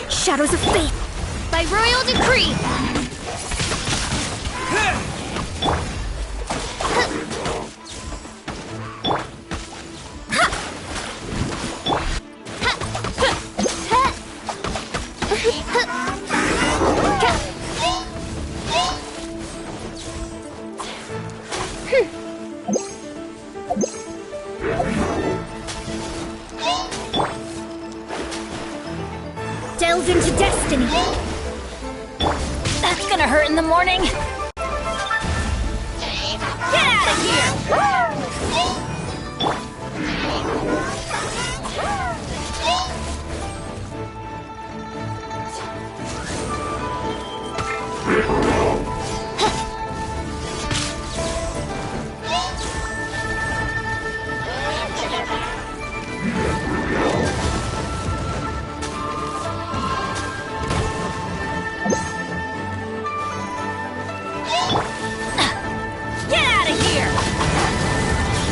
Shadows of fate! By royal decree! Delve into destiny. That's gonna hurt in the morning. Get out of here!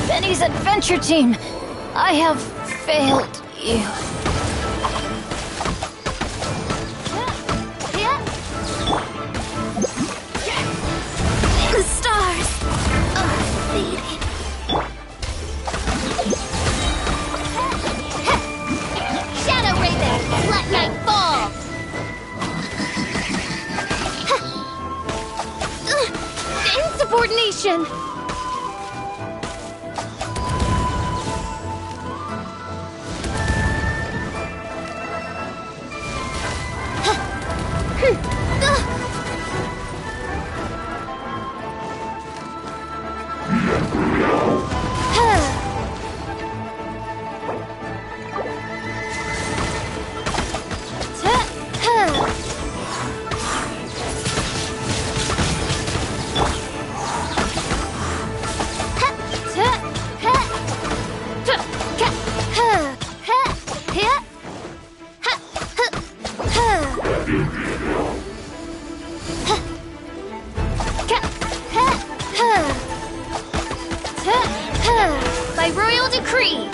Benny's adventure team, I have failed you. attention! By royal decree!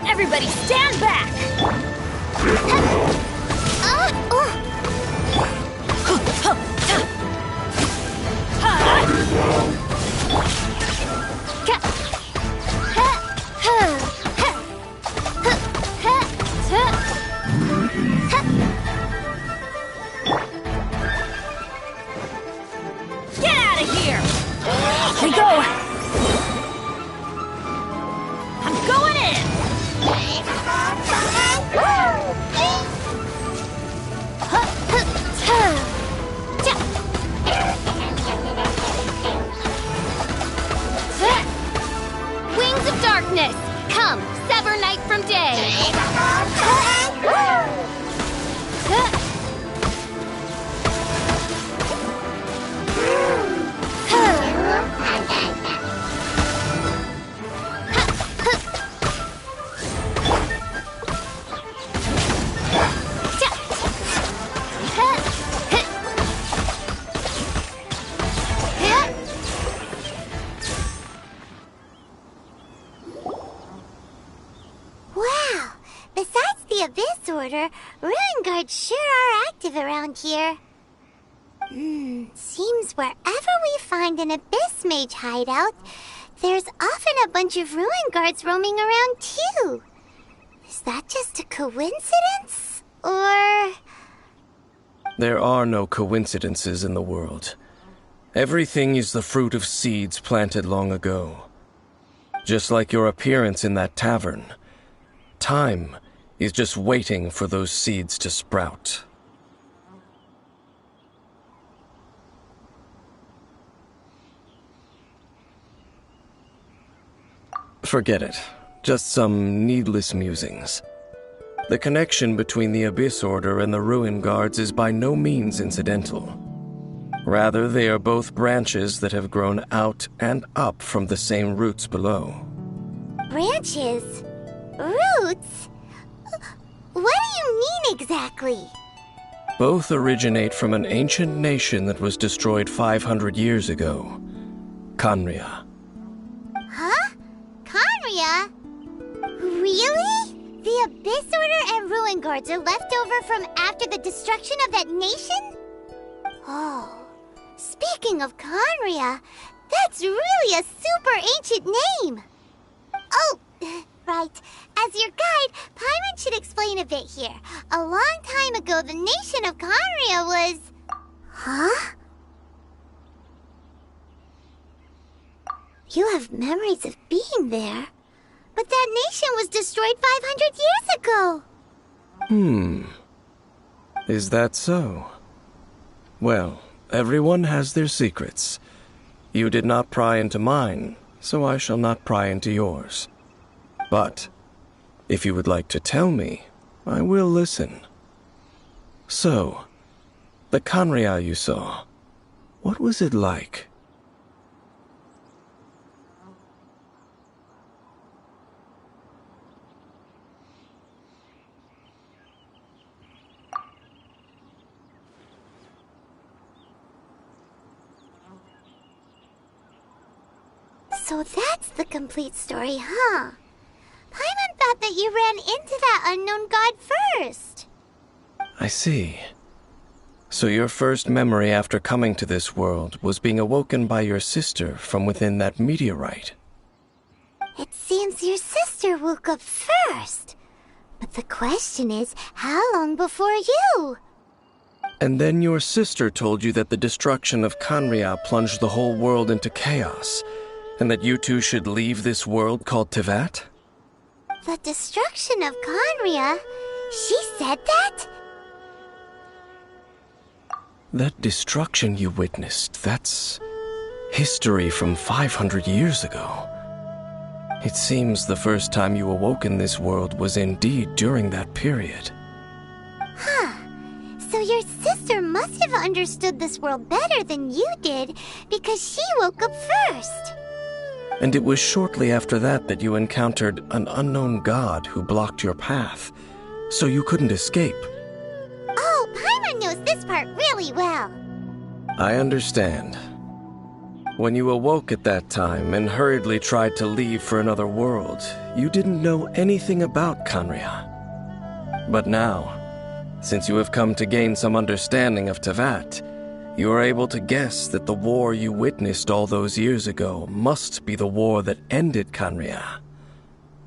Everybody stand back! Get out of here! We go! I'm going in! Wings of darkness! Come, sever night from day! Wow! Besides the Abyss Order, Ruin Guards sure are active around here. Seems wherever we find an Abyss Mage hideout, there's often a bunch of Ruin Guards roaming around too. Is that just a coincidence? Or... There are no coincidences in the world. Everything is the fruit of seeds planted long ago. Just like your appearance in that tavern. Time is just waiting for those seeds to sprout. Forget it. Just some needless musings. The connection between the Abyss Order and the Ruin Guards is by no means incidental. Rather, they are both branches that have grown out and up from the same roots below. branches? Roots? What do you mean exactly? Both originate from an ancient nation that was destroyed 500 years ago. Khaenri'ah. Huh? Khaenri'ah? Really? The Abyss Order and Ruin Guards are left over from after the destruction of that nation? Oh, speaking of Khaenri'ah, that's really a super ancient name. Oh, right. As your guide, Paimon should explain a bit here. A long time ago, the nation of Khaenri'ah was... Huh? You have memories of being there. But that nation was destroyed 500 years ago. Is that so? Well, everyone has their secrets. You did not pry into mine, so I shall not pry into yours. But, if you would like to tell me, I will listen. So, the Khaenri'ah you saw, what was it like? So that's the complete story, huh? that you ran into that unknown god first. I see. So your first memory after coming to this world was being awoken by your sister from within that meteorite. It seems your sister woke up first. But the question is, how long before you? And then your sister told you that the destruction of Kanria plunged the whole world into chaos, and that you two should leave this world called Tevat? The destruction of Conria? She said that? That destruction you witnessed, that's history from 500 years ago. It seems the first time you awoke in this world was indeed during that period. Huh. So your sister must have understood this world better than you did, because she woke up first. And it was shortly after that that you encountered an unknown god who blocked your path, so you couldn't escape. Oh, Paimon knows this part really well. I understand. When you awoke at that time and hurriedly tried to leave for another world, you didn't know anything about Kanria. But now, since you have come to gain some understanding of Tevat, you are able to guess that the war you witnessed all those years ago must be the war that ended Kanria.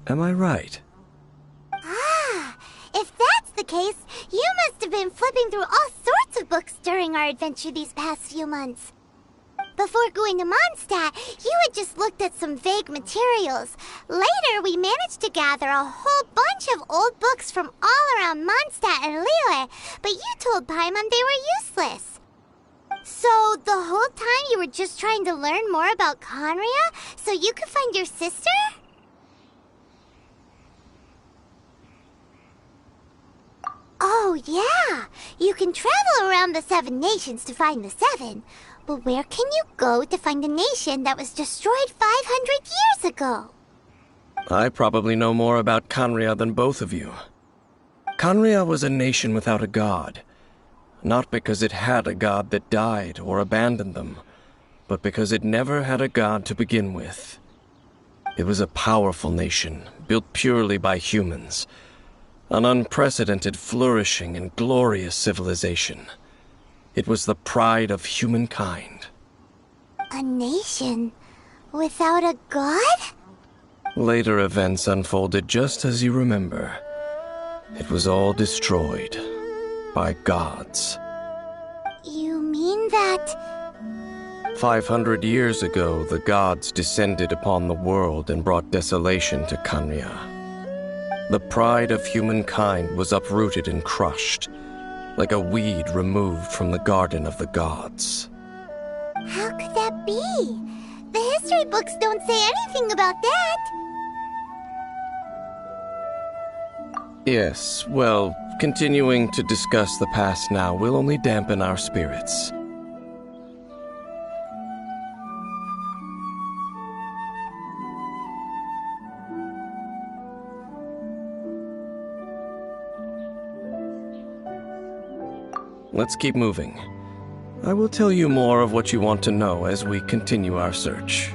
Am I right? Ah, if that's the case, you must have been flipping through all sorts of books during our adventure these past few months. Before going to Mondstadt, you had just looked at some vague materials. Later, we managed to gather a whole bunch of old books from all around Mondstadt and Liyue, but you told Paimon they were useless. So, the whole time you were just trying to learn more about Conria so you could find your sister? Oh, yeah. You can travel around the 7 nations to find the 7. But where can you go to find a nation that was destroyed 500 years ago? I probably know more about Kanria than both of you. Kanria was a nation without a god. Not because it had a god that died or abandoned them, but because it never had a god to begin with. It was a powerful nation, built purely by humans. An unprecedented, flourishing, and glorious civilization. It was the pride of humankind. A nation without a god? Later events unfolded just as you remember. It was all destroyed by gods. You mean that... 500 years ago, the gods descended upon the world and brought desolation to Kanria. The pride of humankind was uprooted and crushed, like a weed removed from the garden of the gods. How could that be? The history books don't say anything about that. Yes, well, continuing to discuss the past now will only dampen our spirits. Let's keep moving. I will tell you more of what you want to know as we continue our search.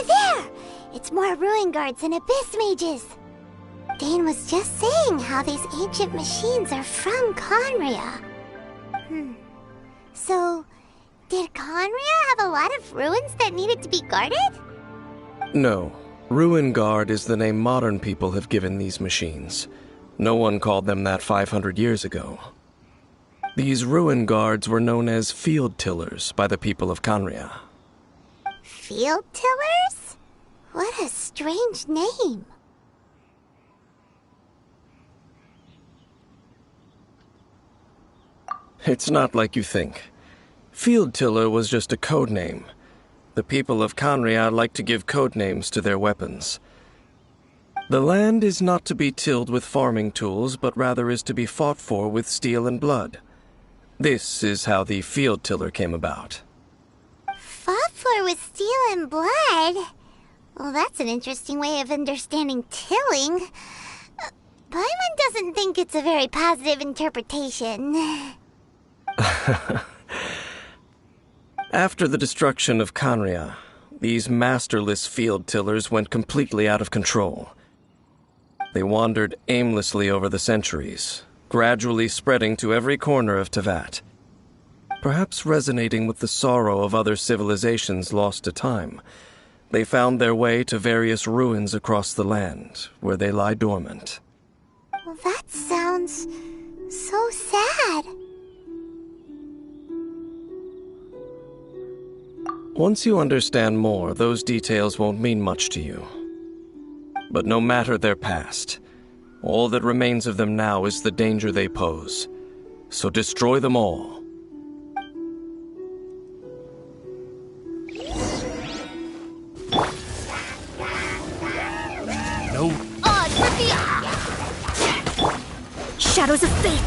there! It's more ruin guards and abyss mages. Dane was just saying how these ancient machines are from Conria. So, did Conria have a lot of ruins that needed to be guarded? No. Ruin Guard is the name modern people have given these machines. No one called them that 500 years ago. These Ruin Guards were known as Field Tillers by the people of Conria. Field Tillers? What a strange name. It's not like you think. Field Tiller was just a code name. The people of Conria like to give code names to their weapons. The land is not to be tilled with farming tools, but rather is to be fought for with steel and blood. This is how the Field Tiller came about. Fought for with steel and blood? Well, that's an interesting way of understanding tilling. Paimon doesn't think it's a very positive interpretation. After the destruction of Conria, these masterless field tillers went completely out of control. They wandered aimlessly over the centuries, gradually spreading to every corner of Teyvat. Perhaps resonating with the sorrow of other civilizations lost to time, they found their way to various ruins across the land, where they lie dormant. Well, that sounds so sad. Once you understand more, those details won't mean much to you. But no matter their past, all that remains of them now is the danger they pose. So destroy them all. No. Shadows of Fate!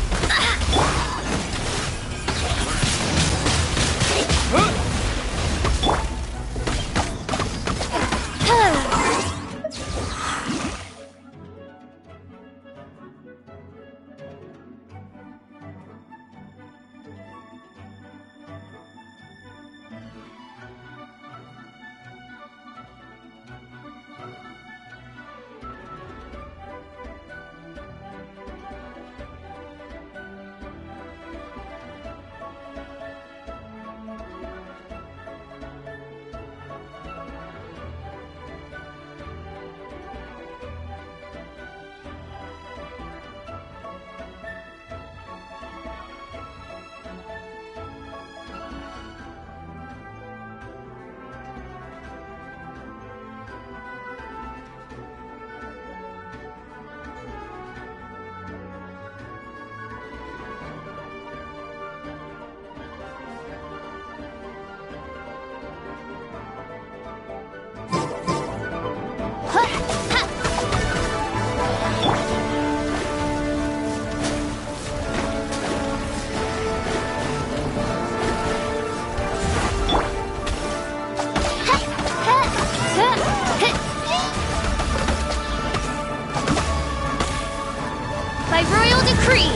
By royal decree!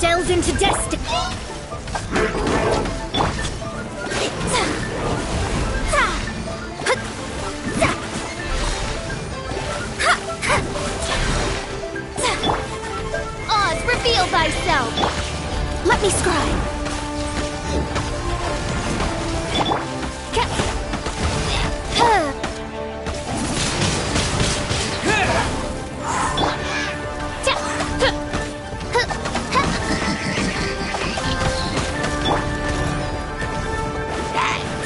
Delve into destiny! Oz, reveal thyself! Let me scribe!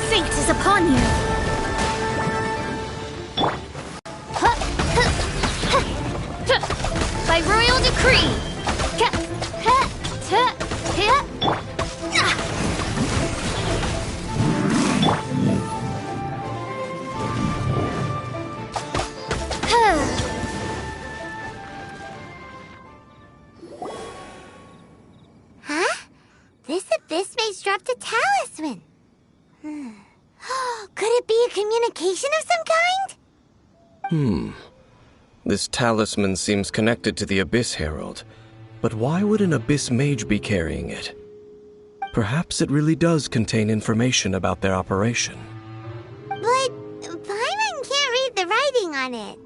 Fate is upon you! By royal decree! Huh? This abyss mage dropped a talisman. Could it be a communication of some kind? This talisman seems connected to the Abyss Herald, but why would an Abyss Mage be carrying it? Perhaps it really does contain information about their operation. But Paimon can't read the writing on it.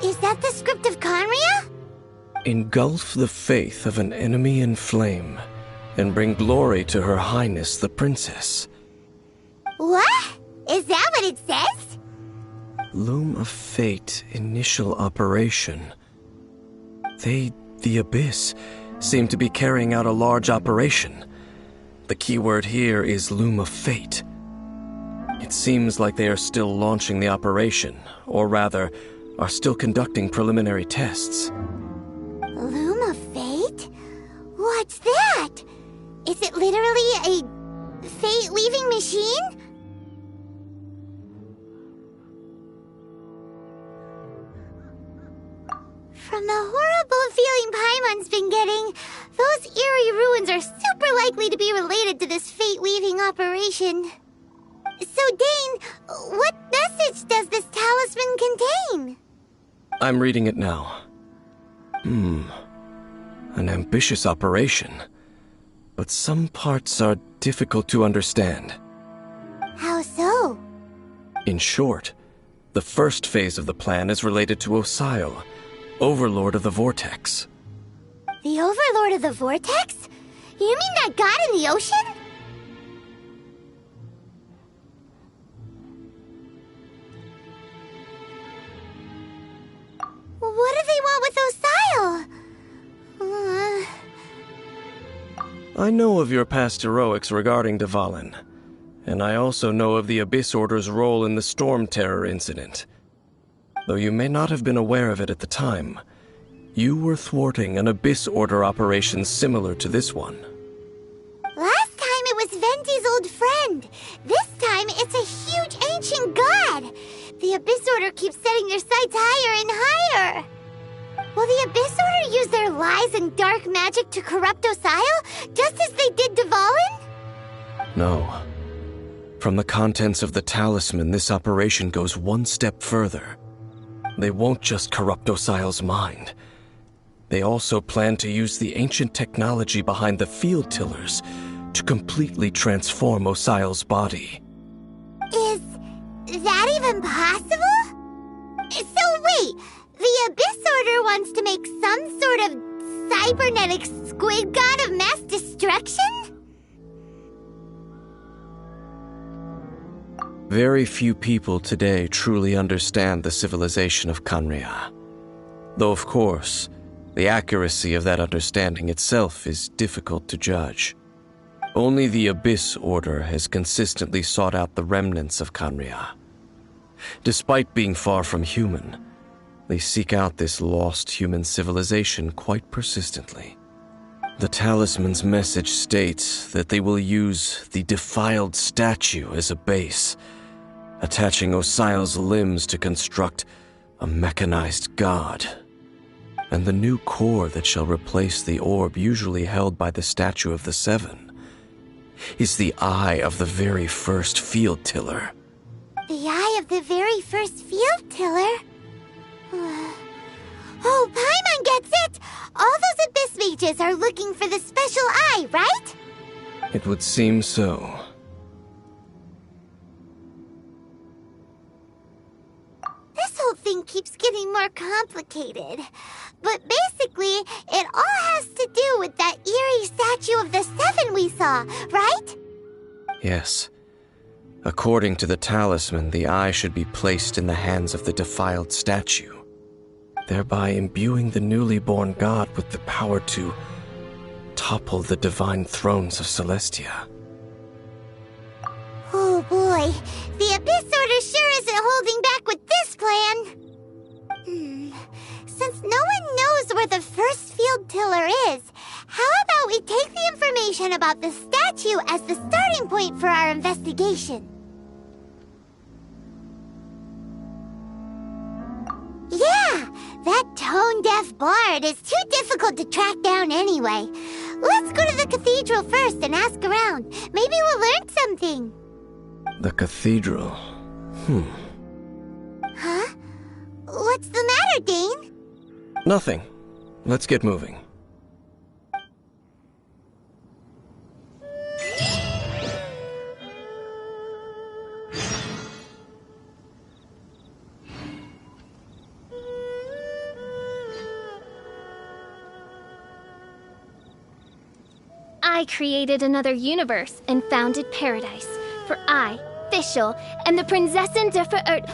Is that the script of Conria? Engulf the faith of an enemy in flame, and bring glory to Her Highness the Princess. What? Is that what it says? Loom of Fate, initial operation. They, the Abyss, seem to be carrying out a large operation. The keyword here is Loom of Fate. It seems like they are still launching the operation, or rather, are still conducting preliminary tests. Loom of Fate? What's that? Is it literally a fate-weaving machine? From the horrible feeling Paimon's been getting, those eerie ruins are super likely to be related to this fate-weaving operation. So, Dane, what message does this talisman contain? I'm reading it now. An ambitious operation. But some parts are difficult to understand. How so? In short, the first phase of the plan is related to Osile, Overlord of the Vortex. The Overlord of the Vortex? You mean that god in the ocean? What do they want with Osile? I know of your past heroics regarding Dvalin, and I also know of the Abyss Order's role in the Storm Terror incident. Though you may not have been aware of it at the time, you were thwarting an Abyss Order operation similar to this one. Last time it was Venti's old friend. This time it's a huge ancient god. The Abyss Order keeps setting their sights higher and higher. Will the Abyss Order use their lies and dark magic to corrupt Osile, just as they did Dvalin? No. From the contents of the talisman, this operation goes one step further. They won't just corrupt Osile's mind. They also plan to use the ancient technology behind the field tillers to completely transform Osile's body. Is that even possible? So wait, the Abyss Order wants to make some sort of cybernetic squid god of mass destruction? Very few people today truly understand the civilization of Conria. Though, of course, the accuracy of that understanding itself is difficult to judge. Only the Abyss Order has consistently sought out the remnants of Conria. Despite being far from human, they seek out this lost human civilization quite persistently. The talisman's message states that they will use the defiled statue as a base, attaching Osile's limbs to construct a mechanized god. And the new core that shall replace the orb usually held by the Statue of the Seven is the eye of the very first field tiller. The eye of the very first field tiller? Oh, Paimon gets it! All those Abyss mages are looking for the special eye, right? It would seem so. This whole thing keeps getting more complicated. But basically, it all has to do with that eerie statue of the Seven we saw, right? Yes. According to the talisman, the eye should be placed in the hands of the defiled statue, thereby imbuing the newly born god with the power to topple the divine thrones of Celestia. Oh boy, the Abyss Order sure isn't holding back with this plan. Since no one knows where the first field tiller is, how about we take the information about the statue as the starting point for our investigation? Yeah, that tone-deaf bard is too difficult to track down anyway. Let's go to the cathedral first and ask around. Maybe we'll learn something. The cathedral? Huh? What's the matter, Dane? Nothing. Let's get moving. I created another universe and founded paradise. For I, Fischl, am the Prinzessin der Verirrt...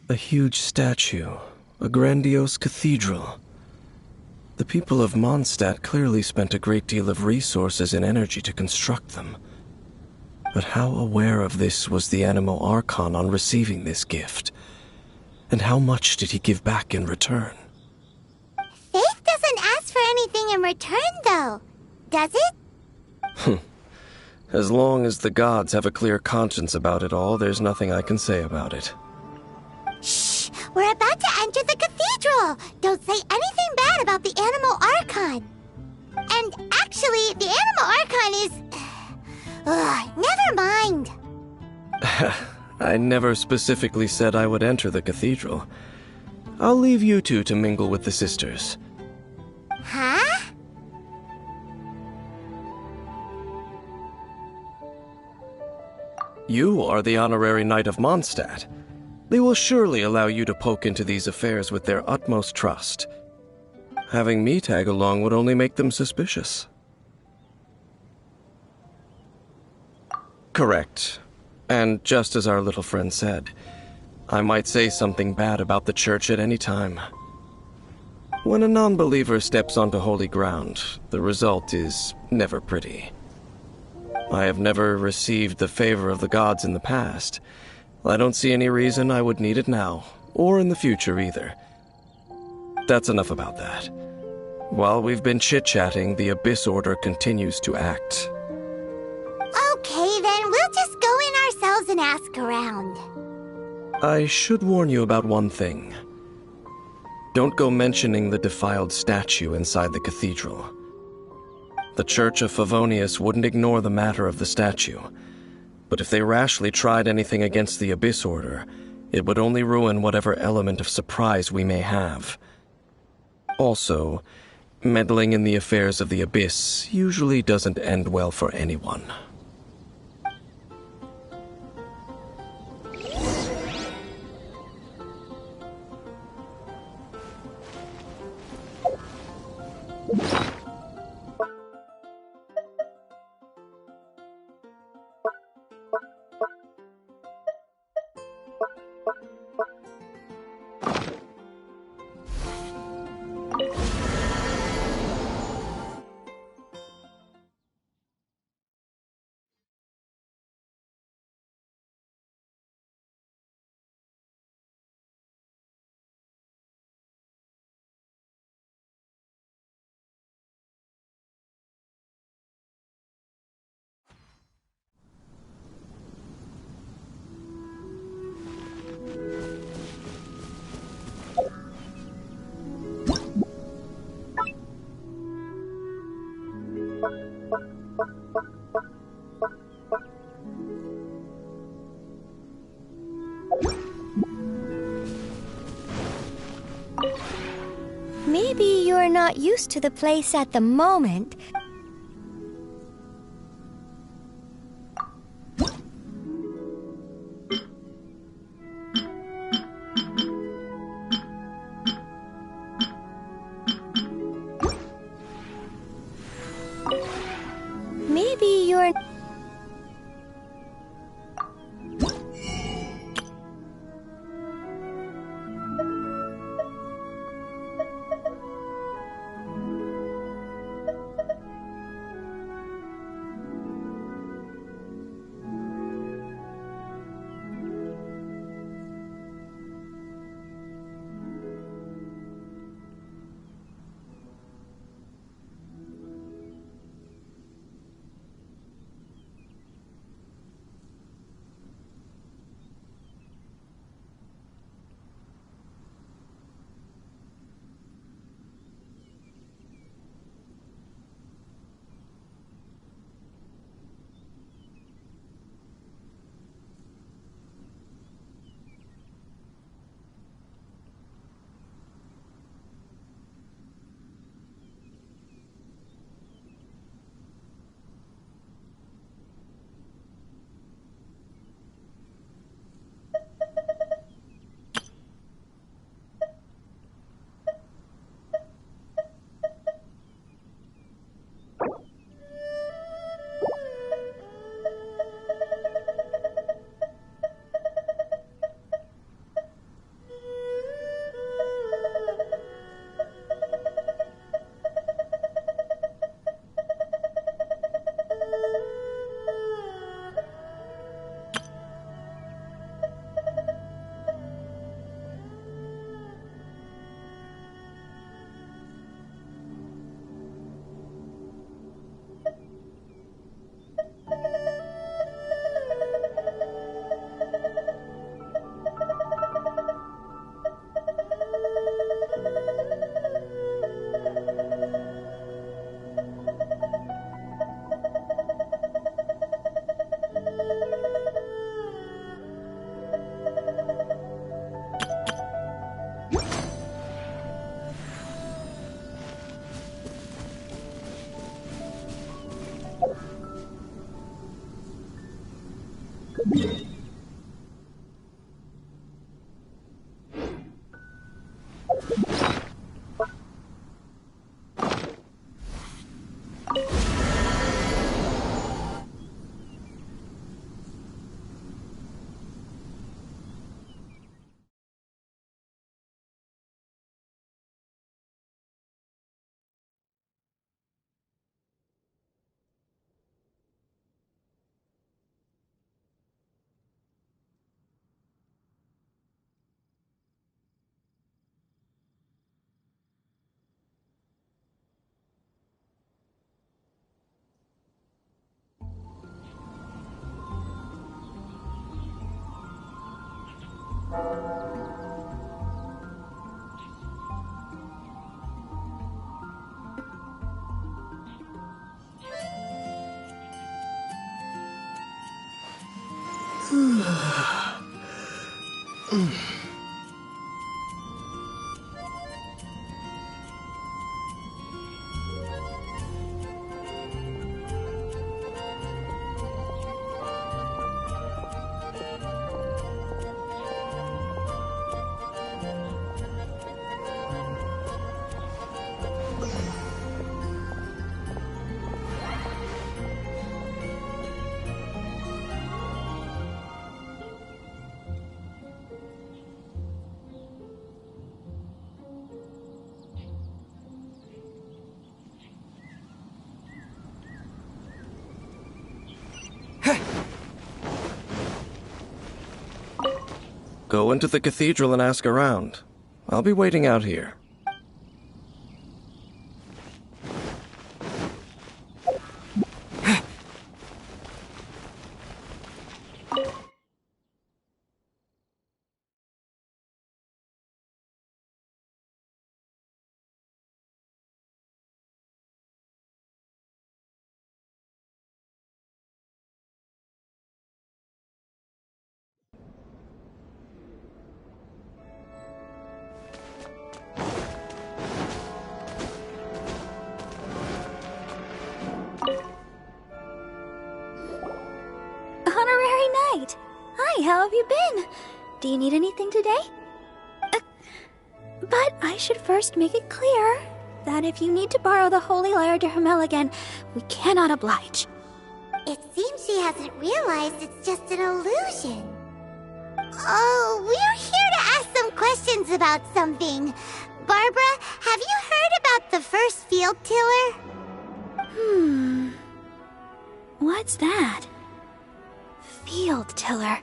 A huge statue, a grandiose cathedral. The people of Mondstadt clearly spent a great deal of resources and energy to construct them. But how aware of this was the Animo Archon on receiving this gift? And how much did he give back in return? Faith doesn't ask for anything in return, though. Does it? As long as the gods have a clear conscience about it all, there's nothing I can say about it. Shh! We're about to enter the cathedral! Don't say anything bad about the Animo Archon! And actually, the Animo Archon is... never mind! I never specifically said I would enter the cathedral. I'll leave you two to mingle with the sisters. Huh? You are the honorary knight of Mondstadt. They will surely allow you to poke into these affairs with their utmost trust. Having me tag along would only make them suspicious. Correct. And just as our little friend said, I might say something bad about the church at any time. When a non-believer steps onto holy ground, the result is never pretty. I have never received the favor of the gods in the past. I don't see any reason I would need it now, or in the future either. That's enough about that. While we've been chit-chatting, the Abyss Order continues to act. Okay, then we'll just go in ourselves and ask around. I should warn you about one thing. Don't go mentioning the defiled statue inside the cathedral. The Church of Favonius wouldn't ignore the matter of the statue. But if they rashly tried anything against the Abyss Order, it would only ruin whatever element of surprise we may have. Also, meddling in the affairs of the Abyss usually doesn't end well for anyone. Maybe you're not used to the place at the moment. Maybe you're... Go into the cathedral and ask around. I'll be waiting out here. Honorary Knight! Hi, how have you been? Do you need anything today? But I should first make it clear that if you need to borrow the Holy Lyre de Hermel again, we cannot oblige. It seems she hasn't realized it's just an illusion. Oh, we're here to ask some questions about something. Barbara, have you heard about the first field tiller? What's that? Field tiller.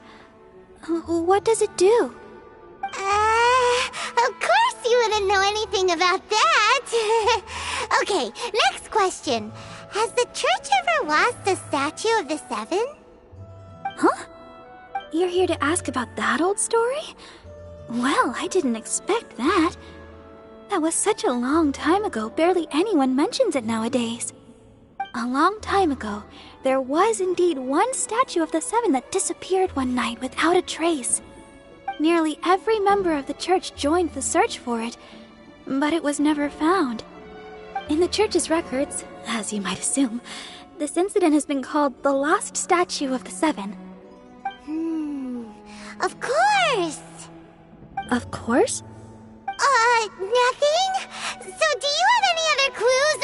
What does it do? Of course you wouldn't know anything about that. Okay, next question. Has the church ever lost a statue of the Seven? Huh? You're here to ask about that old story? Well, I didn't expect that. That was such a long time ago, barely anyone mentions it nowadays. A long time ago, there was indeed one statue of the Seven that disappeared one night without a trace. Nearly every member of the church joined the search for it, but it was never found. In the church's records, as you might assume, this incident has been called the Lost Statue of the Seven. Of course! Of course? Nothing? So do you have any other clues?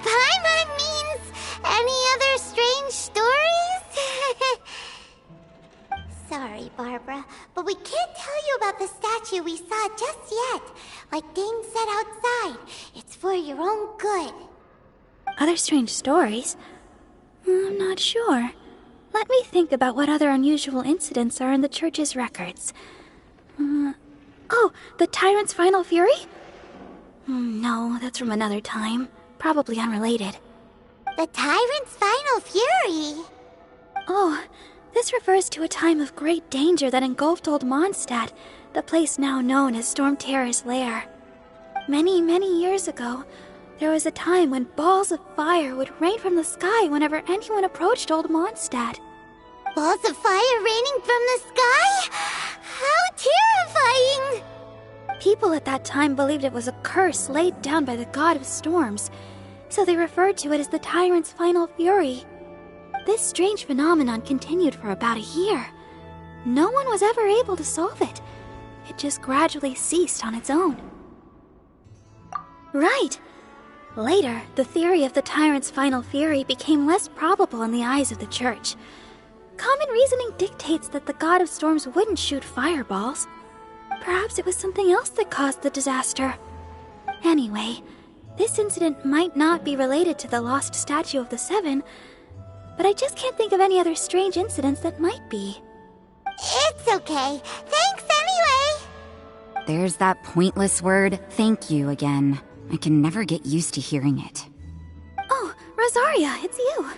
Paimon means any other strange stories? Sorry, Barbara, but we can't tell you about the statue we saw just yet. Like Dane said outside, it's for your own good. Other strange stories? I'm not sure. Let me think about what other unusual incidents are in the church's records. Oh, the Tyrant's Final Fury? No, that's from another time. Probably unrelated. The Tyrant's Final Fury? Oh, this refers to a time of great danger that engulfed Old Mondstadt, the place now known as Storm Terror's lair. Many, many years ago, there was a time when balls of fire would rain from the sky whenever anyone approached Old Mondstadt. Balls of fire raining from the sky? How terrifying! People at that time believed it was a curse laid down by the god of storms, so they referred to it as the Tyrant's Final Fury. This strange phenomenon continued for about a year. No one was ever able to solve it. It just gradually ceased on its own. Right! Later, the theory of the Tyrant's Final Fury became less probable in the eyes of the church. Common reasoning dictates that the god of storms wouldn't shoot fireballs. Perhaps it was something else that caused the disaster. Anyway, this incident might not be related to the lost statue of the Seven, but I just can't think of any other strange incidents that might be. It's okay. Thanks anyway! There's that pointless word, thank you, again. I can never get used to hearing it. Oh, Rosaria, it's you.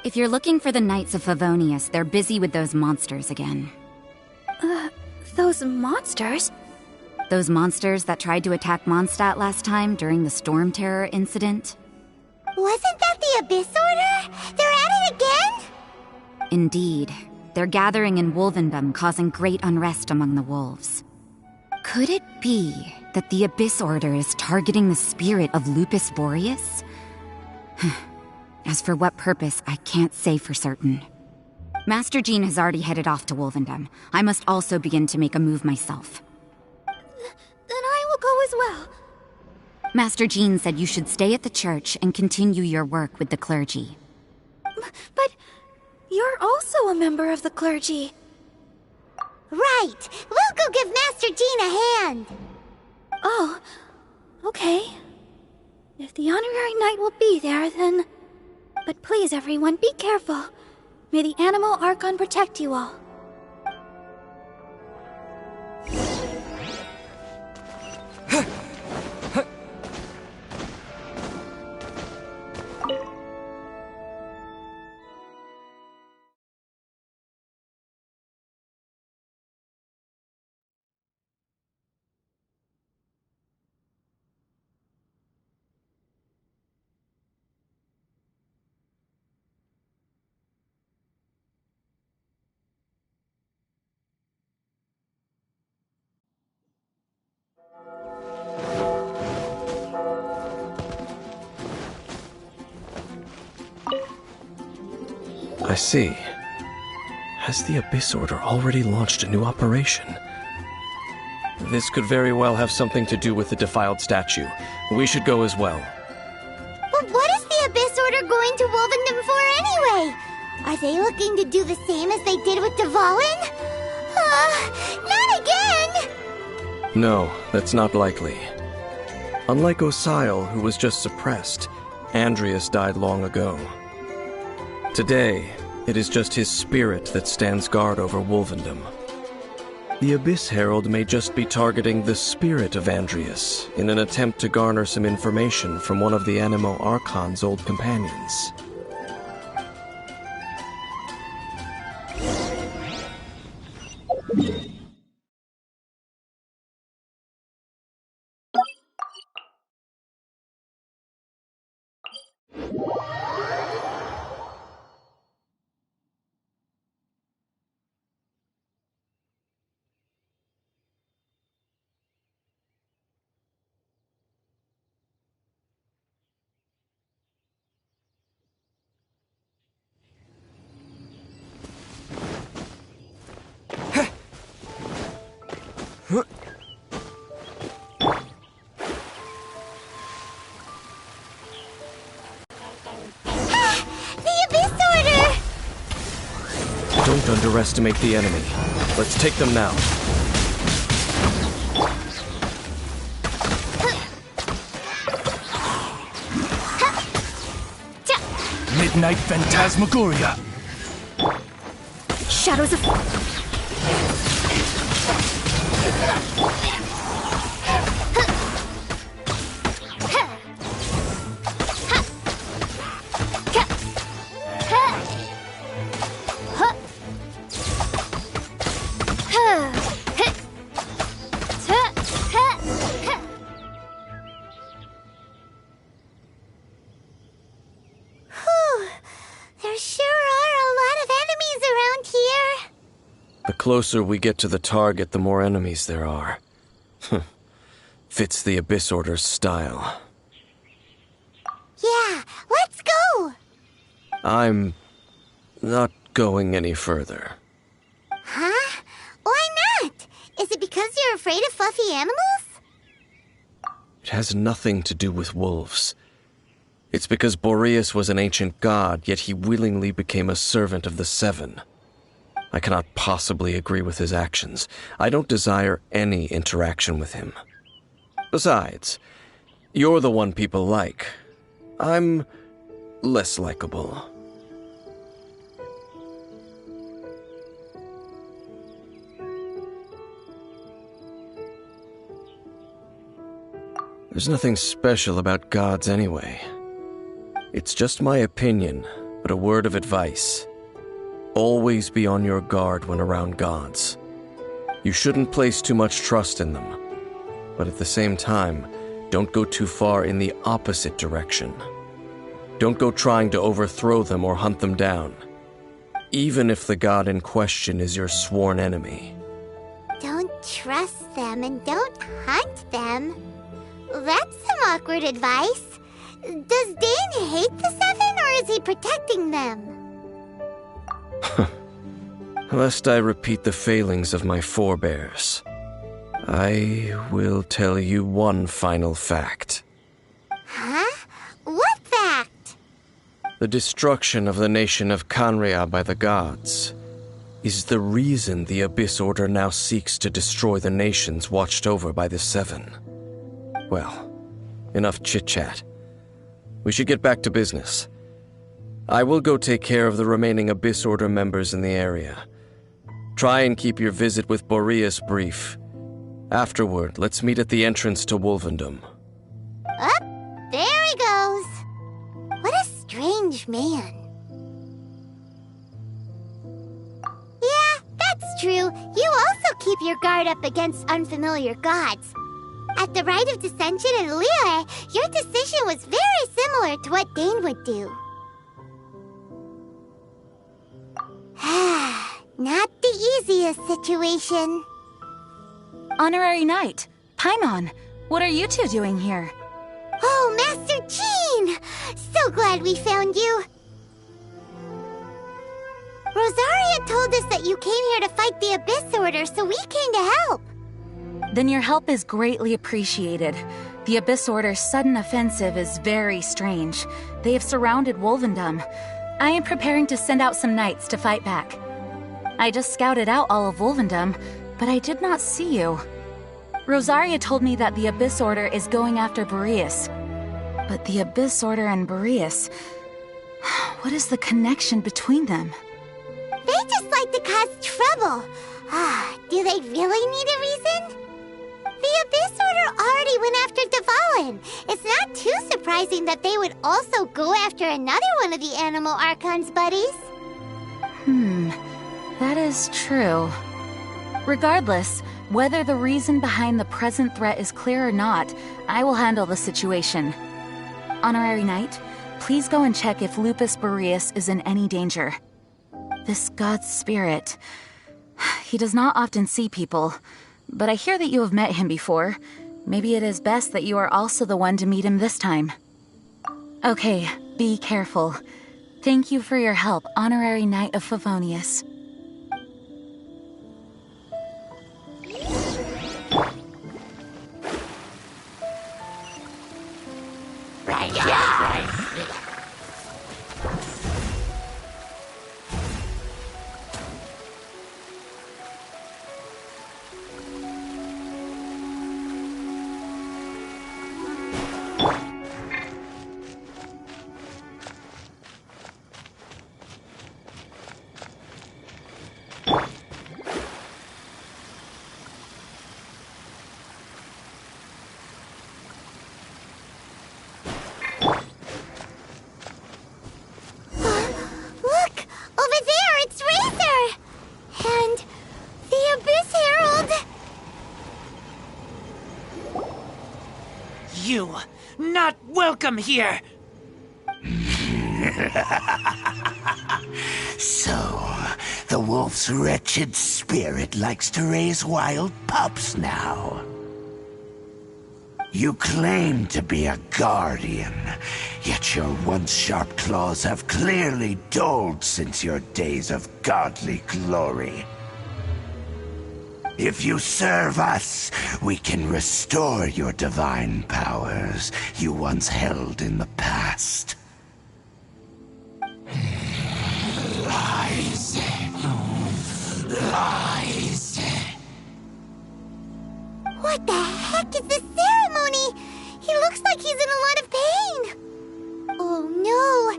If you're looking for the Knights of Favonius, they're busy with those monsters again. Those monsters? Those monsters that tried to attack Mondstadt last time during the Storm Terror incident? Wasn't that the Abyss Order? They're at it again? Indeed. They're gathering in Wolvendom, causing great unrest among the wolves. Could it be that the Abyss Order is targeting the spirit of Lupus Boreas? As for what purpose, I can't say for certain. Master Jean has already headed off to Wolvendom. I must also begin to make a move myself. Then I will go as well. Master Jean said you should stay at the church and continue your work with the clergy. But you're also a member of the clergy. Right! We'll go give Master Jean a hand! Oh, okay. If the Honorary Knight will be there, then... But please, everyone, be careful. May the Animal Archon protect you all. I see. Has the Abyss Order already launched a new operation? This could very well have something to do with the defiled statue. We should go as well. But what is the Abyss Order going to Wolvendom for anyway? Are they looking to do the same as they did with Dvalin? Not again! No, that's not likely. Unlike Osile, who was just suppressed, Andreas died long ago. Today, it is just his spirit that stands guard over Wolvendom. The Abyss Herald may just be targeting the spirit of Andreas in an attempt to garner some information from one of the Animo Archon's old companions. Don't underestimate the enemy. Let's take them now. Midnight Phantasmagoria. Shadows of... The closer we get to the target, the more enemies there are. Fits the Abyss Order's style. Yeah, let's go! I'm not going any further. Huh? Why not? Is it because you're afraid of fluffy animals? It has nothing to do with wolves. It's because Boreas was an ancient god, yet he willingly became a servant of the Seven. I cannot possibly agree with his actions. I don't desire any interaction with him. Besides, you're the one people like. I'm less likable. There's nothing special about gods anyway. It's just my opinion, but a word of advice. Always be on your guard when around gods. You shouldn't place too much trust in them, but at the same time, don't go too far in the opposite direction. Don't go trying to overthrow them or hunt them down, even if the god in question is your sworn enemy. Don't trust them and don't hunt them. That's some awkward advice. Does Dane hate the Seven, or is he protecting them? Lest I repeat the failings of my forebears, I will tell you one final fact. Huh? What fact? The destruction of the nation of Canria by the gods is the reason the Abyss Order now seeks to destroy the nations watched over by the Seven. Well, enough chit-chat. We should get back to business. I will go take care of the remaining Abyss Order members in the area. Try and keep your visit with Boreas brief. Afterward, let's meet at the entrance to Wolvendom. Up, there he goes. What a strange man. Yeah, that's true. You also keep your guard up against unfamiliar gods. At the Rite of Dissension in Lille, your decision was very similar to what Dane would do. Not the easiest situation. Honorary Knight, Paimon, what are you two doing here? Oh, Master Jean! So glad we found you. Rosaria told us that you came here to fight the Abyss Order, so we came to help. Then your help is greatly appreciated. The Abyss Order's sudden offensive is very strange. They have surrounded Wolvendom. I am preparing to send out some knights to fight back. I just scouted out all of Wolvendom, but I did not see you. Rosaria told me that the Abyss Order is going after Boreas. But the Abyss Order and Boreas... what is the connection between them? They just like to cause trouble. Do they really need a reason? The Abyss Order already went after Dvalin. It's not too surprising that they would also go after another one of the Animal Archon's buddies. That is true. Regardless, whether the reason behind the present threat is clear or not, I will handle the situation. Honorary Knight, please go and check if Lupus Boreas is in any danger. This god's spirit... he does not often see people, but I hear that you have met him before. Maybe it is best that you are also the one to meet him this time. Okay, be careful. Thank you for your help, Honorary Knight of Favonius. You, not welcome here! So, the wolf's wretched spirit likes to raise wild pups now. You claim to be a guardian, yet your once sharp claws have clearly dulled since your days of godly glory. If you serve us, we can restore your divine powers you once held in the past. Lies. Lies. What the heck is this ceremony? He looks like he's in a lot of pain. Oh no,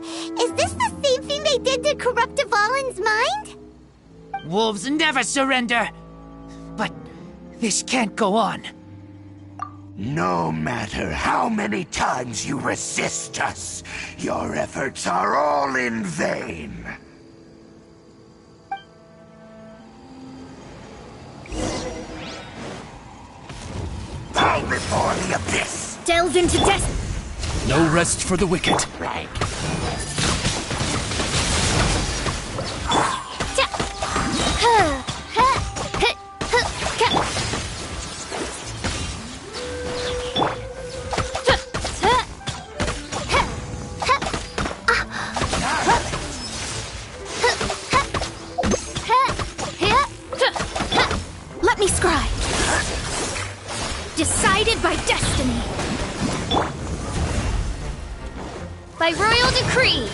is this the same thing they did to corrupt Dvalin's mind? Wolves never surrender! But this can't go on. No matter how many times you resist us, your efforts are all in vain. Bow before the abyss! Delve into death! No rest for the wicked. Right. Let me scry. Decided by destiny. By royal decree.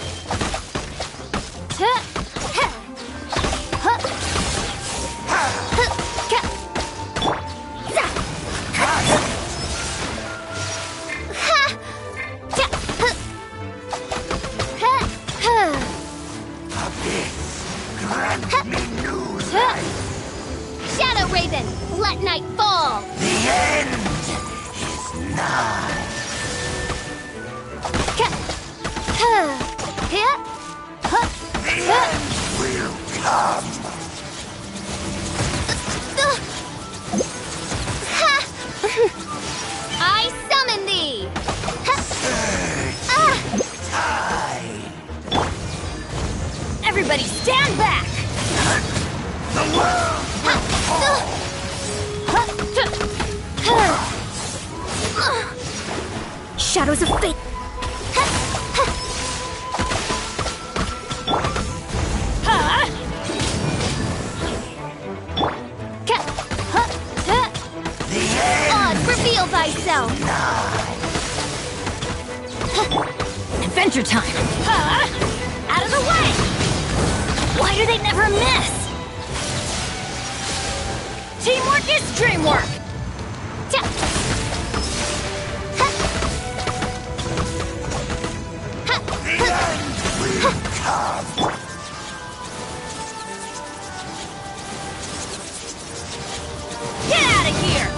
Shadow Raven, let night fall. The end is nigh. The end will come. I summon thee. Everybody stand back. The world will Shadows of fate. reveal thyself! Adventure time! Out of the way! Why do they never miss? Teamwork is dreamwork! Get out of here!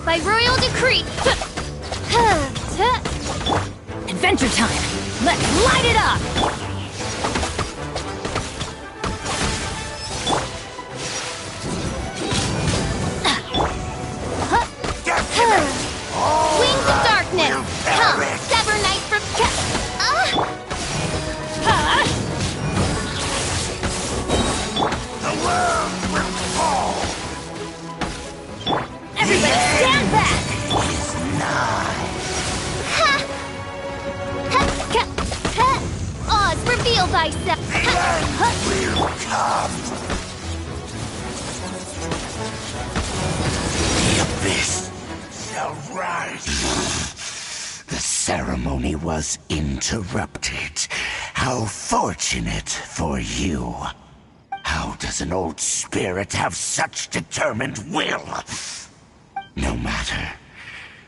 By royal decree! Adventure time! Let's light it up! Wings of darkness! Come, sever night from... The world will fall! Everybody stand back! Is nigh. Oz, reveal thyself! Will come. The abyss shall rise. The ceremony was interrupted. How fortunate for you. How does an old spirit have such determined will? No matter.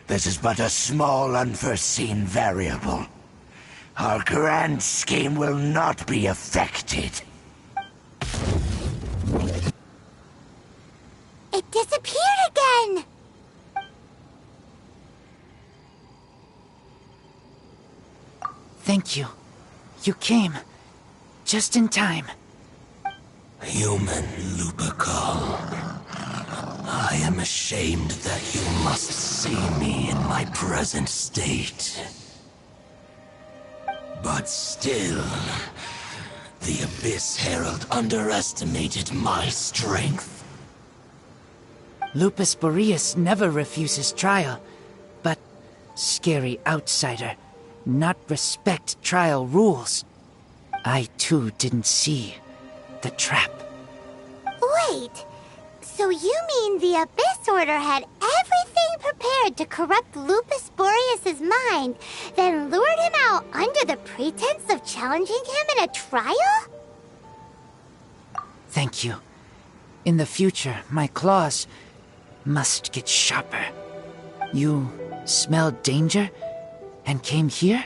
This is but a small unforeseen variable. Our grand scheme will not be affected. It disappeared again! Thank you. You came. Just in time. Human Lupercal. I am ashamed that you must see me in my present state. But still, the Abyss Herald underestimated my strength. Lupus Boreas never refuses trial, but scary outsider, not respect trial rules. I too didn't see the trap. Wait, so you mean the Abyss Order had everything prepared to corrupt Lupus Boreas' mind, then lured him out under the pretense of challenging him in a trial? Thank you. In the future, my claws must get sharper. You smelled danger and came here?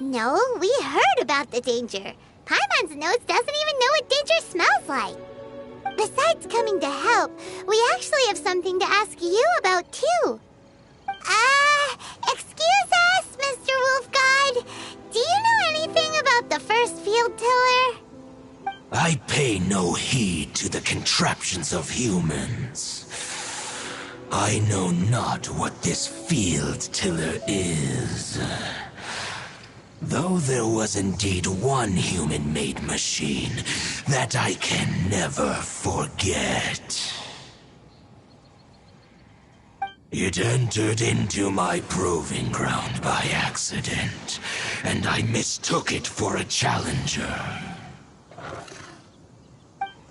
No, we heard about the danger. Paimon's nose doesn't even know what danger smells like. Besides coming to help, we actually have something to ask you about, too. Excuse us, Mr. Wolf God. Do you know anything about the first field tiller? I pay no heed to the contraptions of humans. I know not what this field tiller is. Though there was indeed one human-made machine that I can never forget. It entered into my proving ground by accident, and I mistook it for a challenger.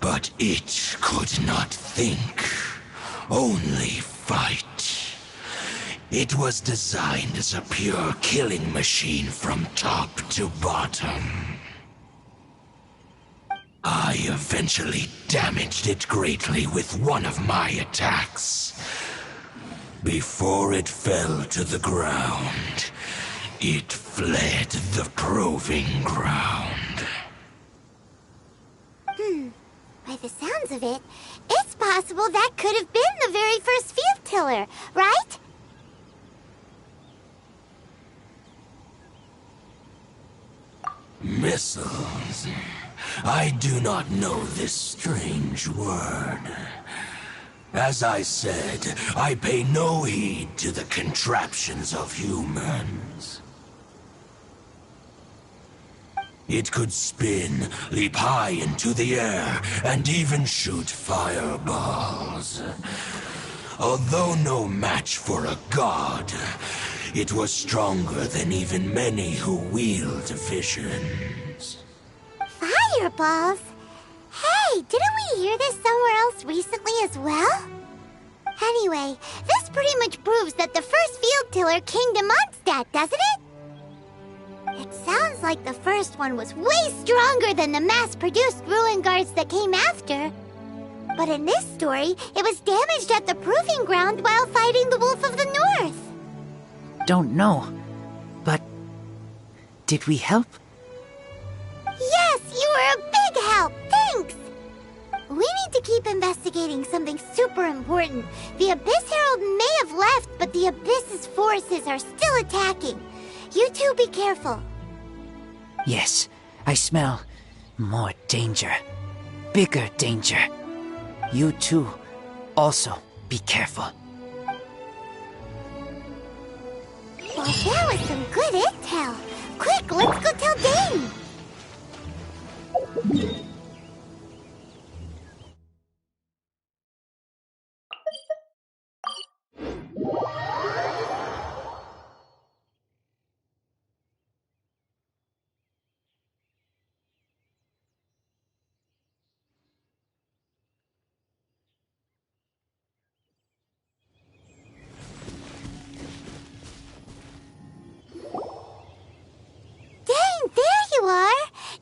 But it could not think, only fight. It was designed as a pure killing machine from top to bottom. I eventually damaged it greatly with one of my attacks. Before it fell to the ground, it fled the proving ground. By the sounds of it, it's possible that could have been the very first field tiller, right? Missiles. I do not know this strange word. As I said, I pay no heed to the contraptions of humans. It could spin, leap high into the air, and even shoot fireballs. Although no match for a god, it was stronger than even many who wield visions. Fireballs? Hey, didn't we hear this somewhere else recently as well? Anyway, this pretty much proves that the first field tiller came to Mondstadt, doesn't it? It sounds like the first one was way stronger than the mass-produced ruin guards that came after. But in this story, it was damaged at the proving ground while fighting the Wolf of the North. Don't know, but did we help? Yes, you were a big help. Thanks. We need to keep investigating something super important. The Abyss Herald may have left, but the Abyss's forces are still attacking. You two be careful. Yes, I smell more danger. Bigger danger. You two also be careful. Well, that was some good intel. Quick, let's go tell Dane.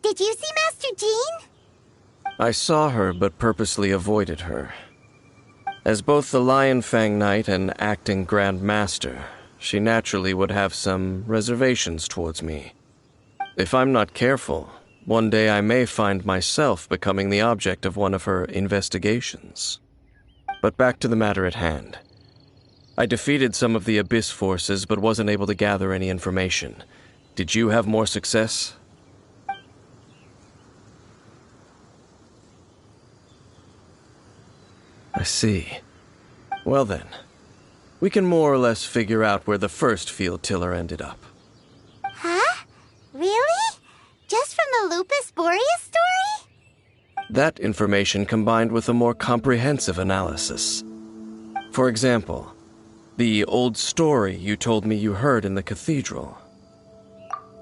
Did you see Master Jean? I saw her, but purposely avoided her. As both the Lion Fang Knight and acting Grand Master, she naturally would have some reservations towards me. If I'm not careful, one day I may find myself becoming the object of one of her investigations. But back to the matter at hand. I defeated some of the Abyss forces, but wasn't able to gather any information. Did you have more success? I see. Well then, we can more or less figure out where the first field tiller ended up. Huh? Really? Just from the Lupus Boreas story? That information combined with a more comprehensive analysis. For example, the old story you told me you heard in the cathedral.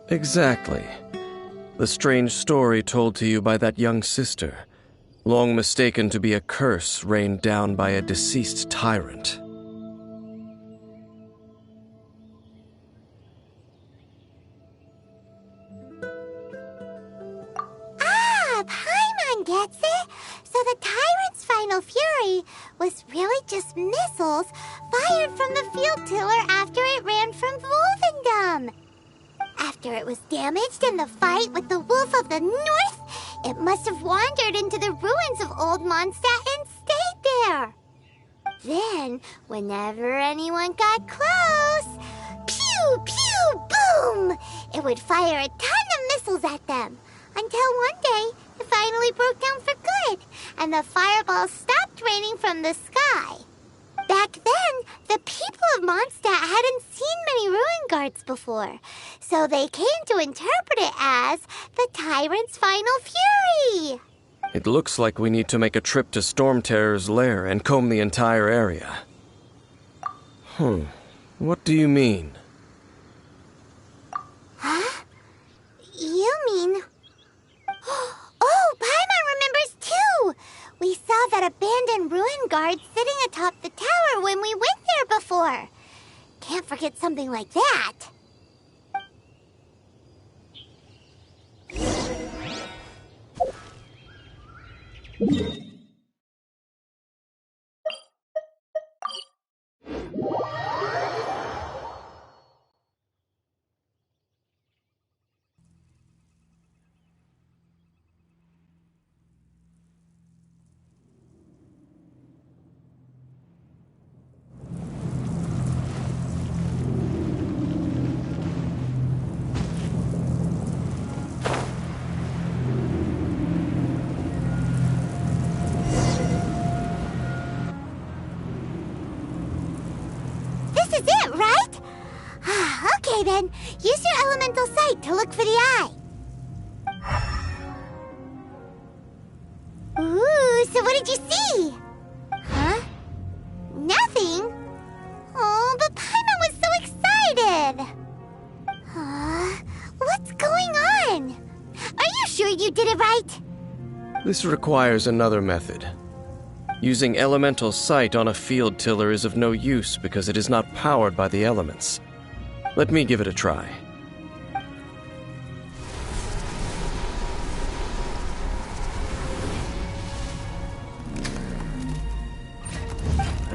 Exactly. The strange story told to you by that young sister, long mistaken to be a curse rained down by a deceased tyrant. Ah, Paimon gets it! So the tyrant's final fury was really just missiles fired from the field tiller after it ran from Wolvendom. After it was damaged in the fight with the Wolf of the North, it must have wandered into the ruins of Old Mondstadt and stayed there. Then, whenever anyone got close, pew, pew, boom! It would fire a ton of missiles at them, until one day it finally broke down for good, and the fireballs stopped raining from the sky. Back then, the people of Mondstadt hadn't seen many ruin guards before, so they came to interpret it as the tyrant's final fury. It looks like we need to make a trip to Storm Terror's lair and comb the entire area. What do you mean? Huh? You mean... Oh, Paimon remembers too! We saw that abandoned ruin guard sitting atop the tower when we went there before. Can't forget something like that. This is it, right? Okay then, use your elemental sight to look for the eye. Ooh, so what did you see? Huh? Nothing? Oh, but Paimon was so excited. What's going on? Are you sure you did it right? This requires another method. Using elemental sight on a field tiller is of no use because it is not powered by the elements. Let me give it a try.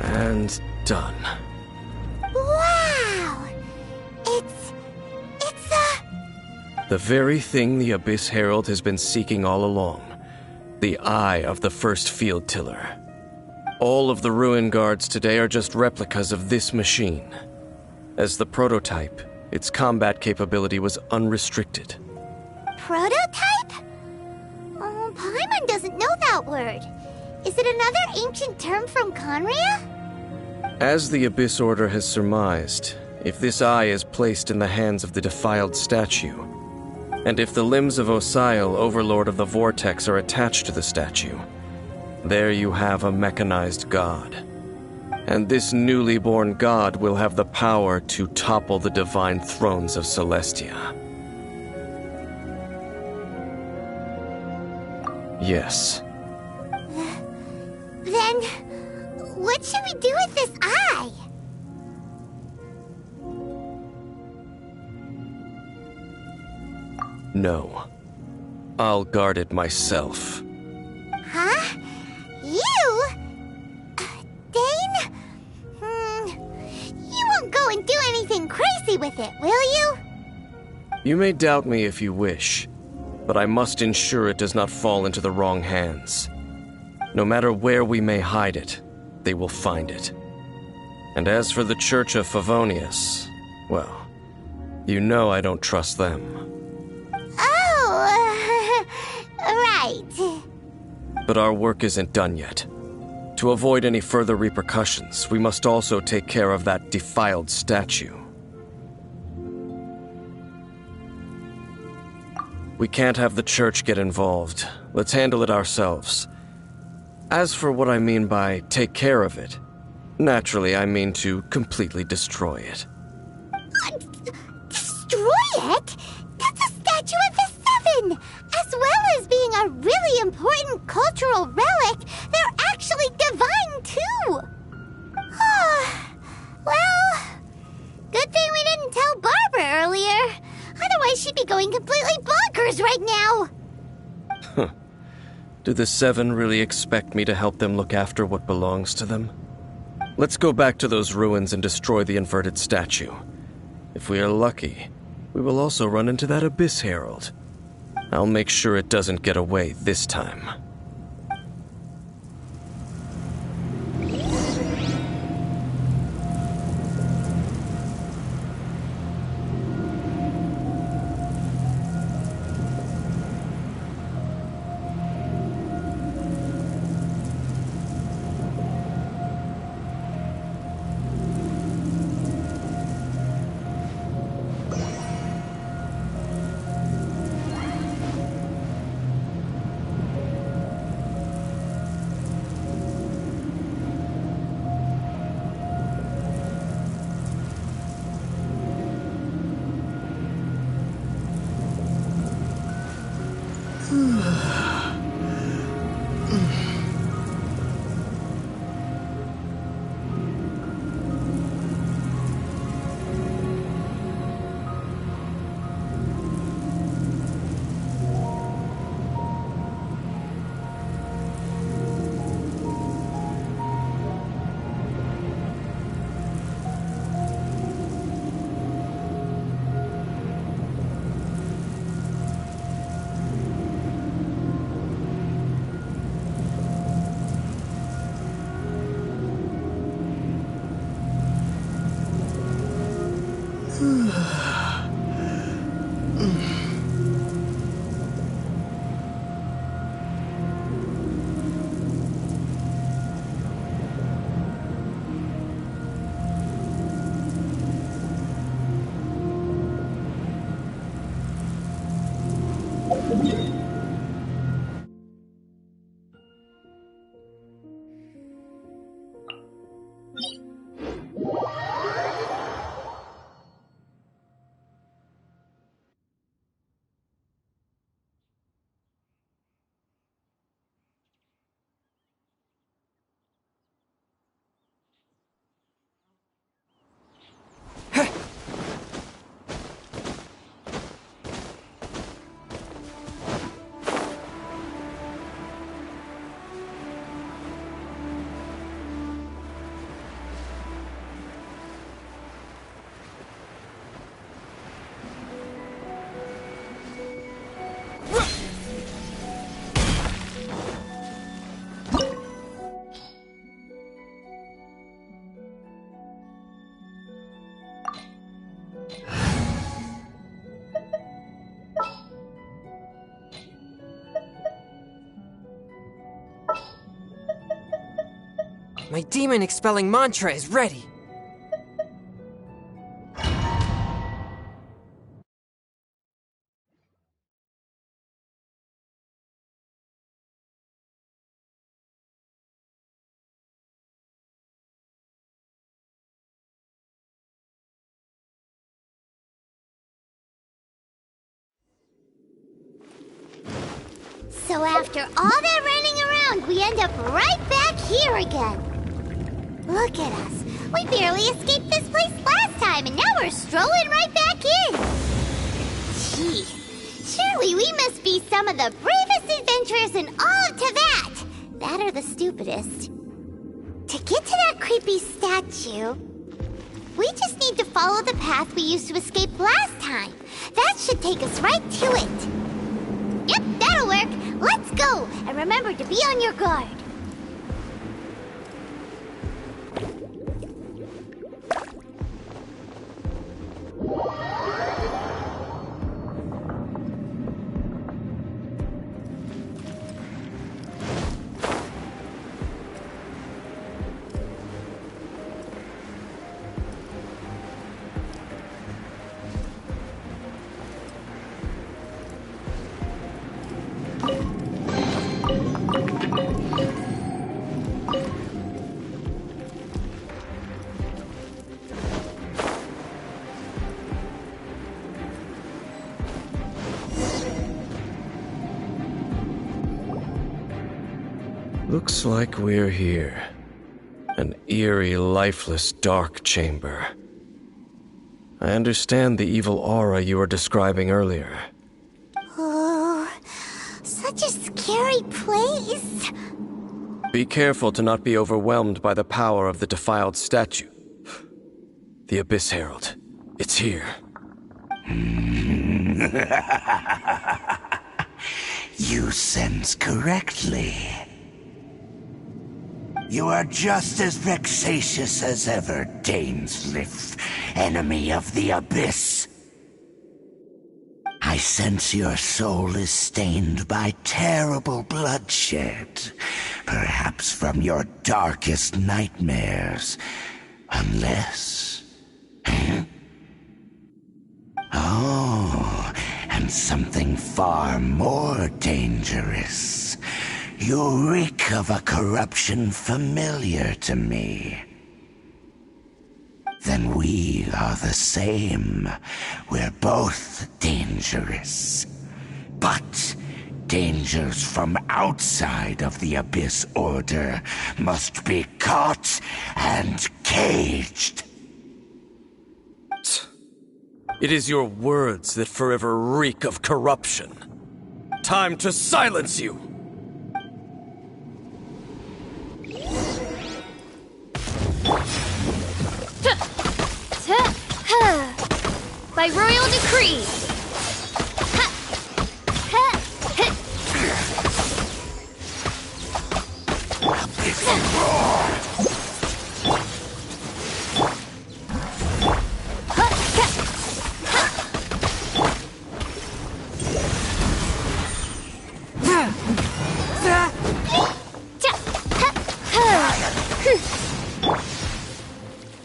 And done. Wow! It's the very thing the Abyss Herald has been seeking all along. The eye of the first field tiller. All of the ruin guards today are just replicas of this machine. As the prototype, its combat capability was unrestricted. prototype? Oh, Paimon doesn't know that word. Is it another ancient term from Conria? As the Abyss Order has surmised, if this eye is placed in the hands of the defiled statue, and if the limbs of Osial, Overlord of the Vortex, are attached to the statue, there you have a mechanized god. And this newly born god will have the power to topple the divine thrones of Celestia. Yes. Then, what should we do with this eye? No. I'll guard it myself. Huh? You? Dane? You won't go and do anything crazy with it, will you? You may doubt me if you wish, but I must ensure it does not fall into the wrong hands. No matter where we may hide it, they will find it. And as for the Church of Favonius, well, you know I don't trust them. Oh, right. But our work isn't done yet. To avoid any further repercussions, we must also take care of that defiled statue. We can't have the church get involved. Let's handle it ourselves. As for what I mean by take care of it, naturally I mean to completely destroy it. Destroy it? That's a statue of the Seven! As well as being a really important cultural relic, they're actually divine too! Well, good thing we didn't tell Barbara earlier. Otherwise she'd be going completely bonkers right now! Do the Seven really expect me to help them look after what belongs to them? Let's go back to those ruins and destroy the inverted statue. If we are lucky, we will also run into that Abyss Herald. I'll make sure it doesn't get away this time. My demon-expelling mantra is ready. So after all that running around, we end up right back here again. Look at us. We barely escaped this place last time, and now we're strolling right back in. Gee, surely we must be some of the bravest adventurers in all of Teyvat. That or the stupidest. To get to that creepy statue, we just need to follow the path we used to escape last time. That should take us right to it. Yep, that'll work. Let's go, and remember to be on your guard. Looks like we're here. An eerie, lifeless, dark chamber. I understand the evil aura you were describing earlier. Oh, such a scary place. Be careful to not be overwhelmed by the power of the defiled statue. The Abyss Herald. It's here. You sense correctly. You are just as vexatious as ever, Dainsleif, enemy of the Abyss. I sense your soul is stained by terrible bloodshed, perhaps from your darkest nightmares, unless... Oh, and something far more dangerous. You reek of a corruption familiar to me. Then we are the same. We're both dangerous. But dangers from outside of the Abyss Order must be caught and caged. It is your words that forever reek of corruption. Time to silence you! By royal decree.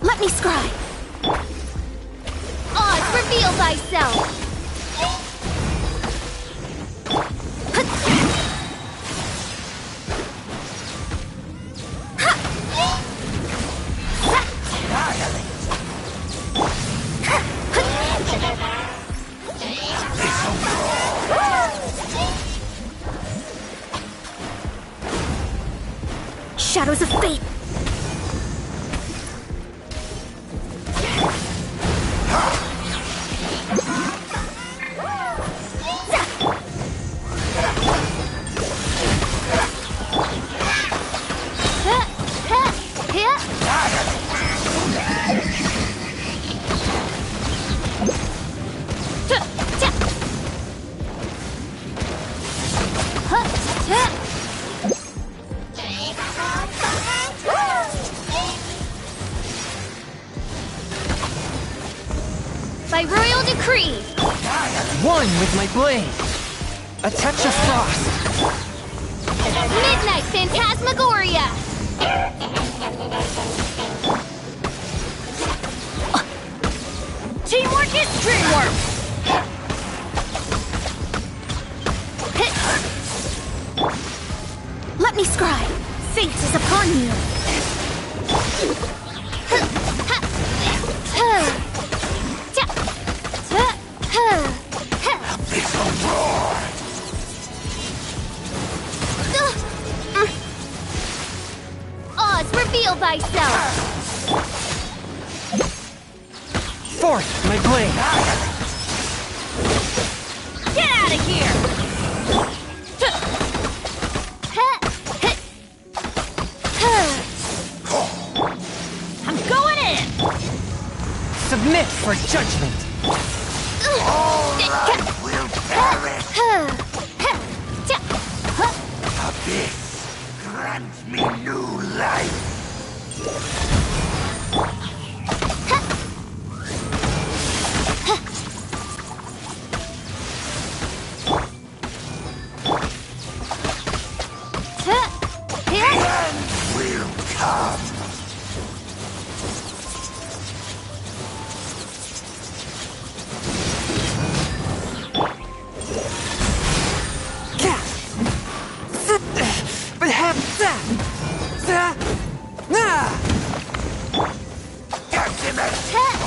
Let me scry. Oz, reveal thyself. Shadows of fate. By royal decree. One with my blade. A touch of frost. Midnight Phantasmagoria. fate is upon you. Oz, reveal thyself! Forth, my blade! Get out of here! I'm going in! Submit for judgment! All life will perish! Abyss, grant me new life! The end will come!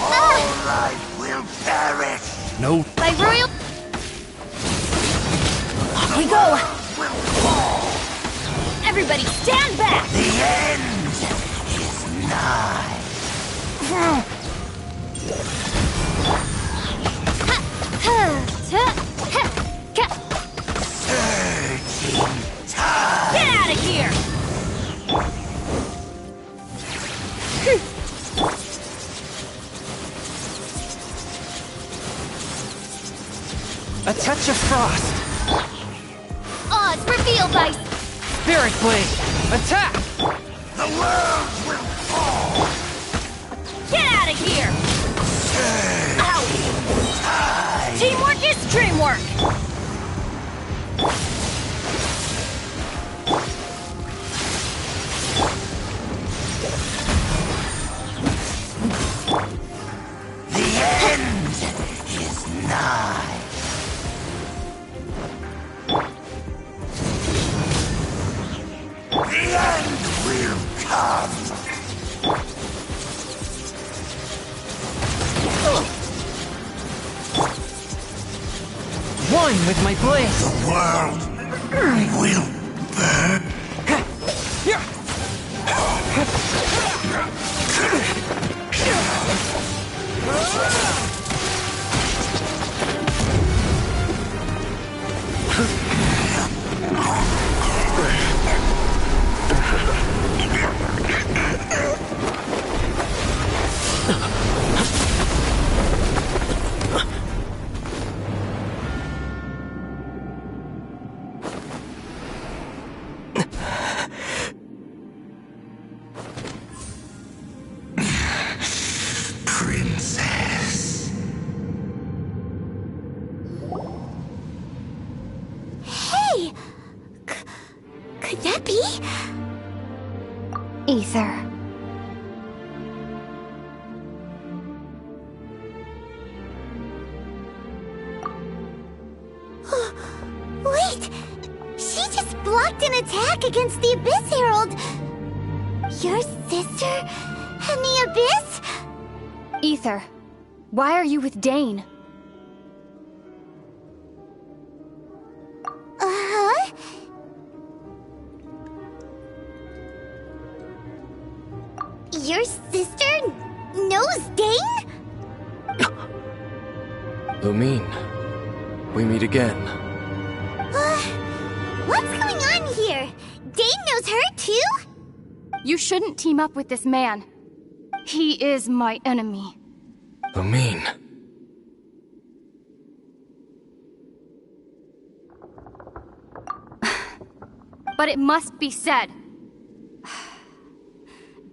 All life will perish! No. By royal... Off we go! Everybody stand back! The end is nigh! Surging tide! Get out of here! A touch of frost! Oz, reveal thy... Spirit blade! Attack! The world will fall! Get out of here! Ow! Teamwork is dreamwork! The end is nigh! The end will come! One with my blade! The world will burn! Princess. Hey! Could that be? Ether. Wait! She just blocked an attack against the Abyss Herald! Your sister and the Abyss? Ether, why are you with Dane? Uh-huh. Your sister knows Dane? Lumine, we meet again. What's going on here? Dane knows her too? You shouldn't team up with this man. He is my enemy. Lumine. But it must be said.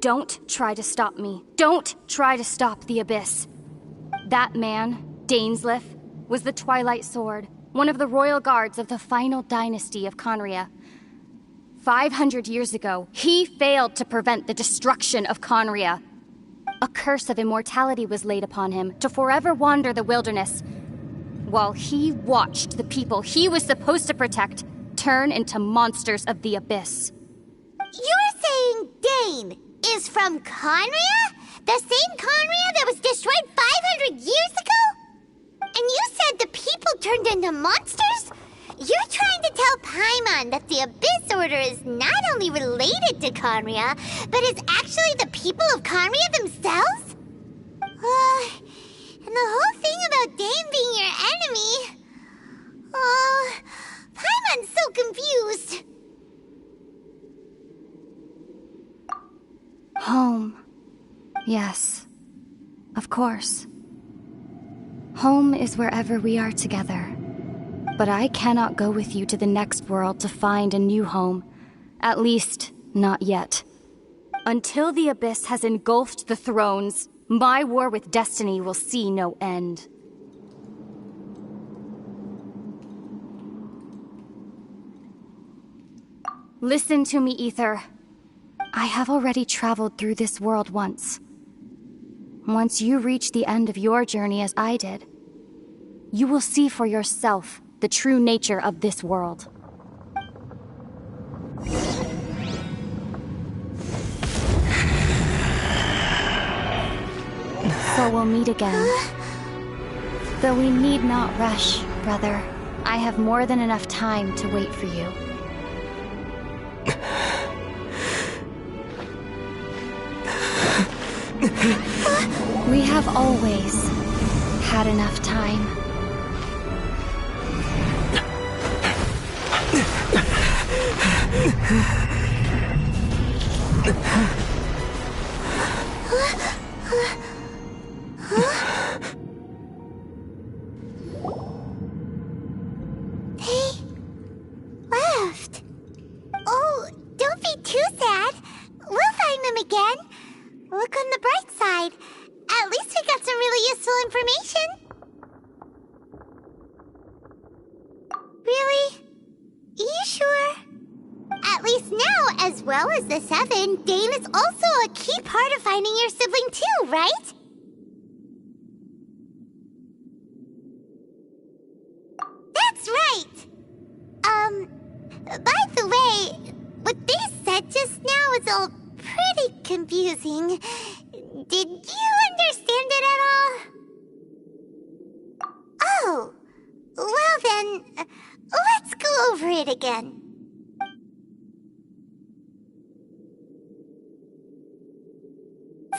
Don't try to stop me. Don't try to stop the Abyss. That man, Dainsleif, was the Twilight Sword, one of the royal guards of the final dynasty of Conria. 500 years ago, he failed to prevent the destruction of Conria. A curse of immortality was laid upon him to forever wander the wilderness, while he watched the people he was supposed to protect turn into monsters of the Abyss. you're saying Dane is from Conria? The same Conria that was destroyed 500 years ago? And you said the people turned into monsters? You're trying to tell Paimon that the Abyss Order is not only related to Conria, but is actually the people of Conria themselves? And the whole thing about Dane being your enemy... Paimon's so confused. Home. Yes. Of course. Home is wherever we are together. But I cannot go with you to the next world to find a new home. At least, not yet. Until the Abyss has engulfed the thrones, my war with destiny will see no end. Listen to me, Ether. I have already traveled through this world once. Once you reach the end of your journey as I did, you will see for yourself the true nature of this world. So we'll meet again. Though we need not rush, brother. I have more than enough time to wait for you. We have always had enough time. They left. Oh, don't be too sad. We'll find them again. Look on the bright side. At least we got some really useful information. Really? You sure? At least now, as well as the Seven, Dane is also a key part of finding your sibling too, right? That's right! By the way, what they said just now is all pretty confusing. Did you understand it at all? Oh, well then, let's go over it again.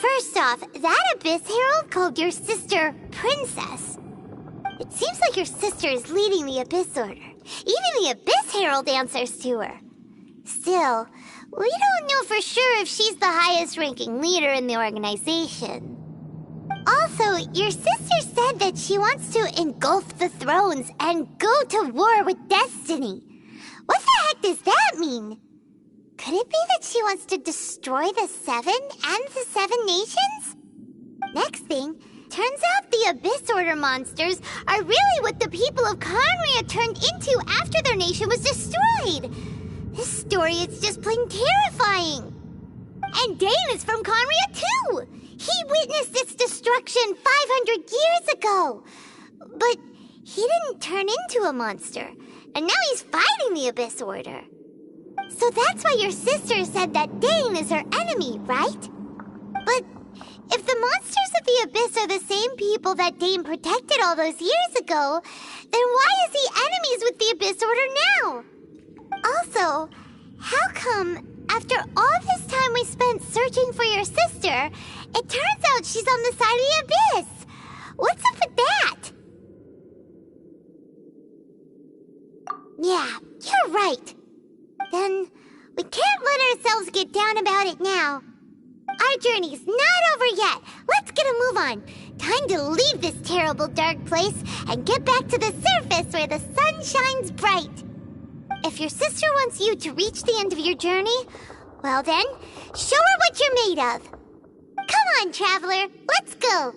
First off, that Abyss Herald called your sister Princess. It seems like your sister is leading the Abyss Order. Even the Abyss Herald answers to her. Still, we don't know for sure if she's the highest-ranking leader in the organization. Also, your sister said that she wants to engulf the thrones and go to war with destiny. What the heck does that mean? Could it be that she wants to destroy the Seven and the Seven Nations? Next thing, turns out the Abyss Order monsters are really what the people of Conria turned into after their nation was destroyed. This story is just plain terrifying. And Dane is from Conria too. He witnessed its destruction 500 years ago. But he didn't turn into a monster. And now he's fighting the Abyss Order. So that's why your sister said that Dane is her enemy, right? But if the monsters of the Abyss are the same people that Dane protected all those years ago, then why is he enemies with the Abyss Order now? Also, how come, after all this time we spent searching for your sister, it turns out she's on the side of the Abyss? What's up with that? Yeah, you're right. Then, we can't let ourselves get down about it now. Our journey's not over yet. Let's get a move on. Time to leave this terrible dark place and get back to the surface where the sun shines bright. If your sister wants you to reach the end of your journey, well then, show her what you're made of. Come on, traveler, let's go.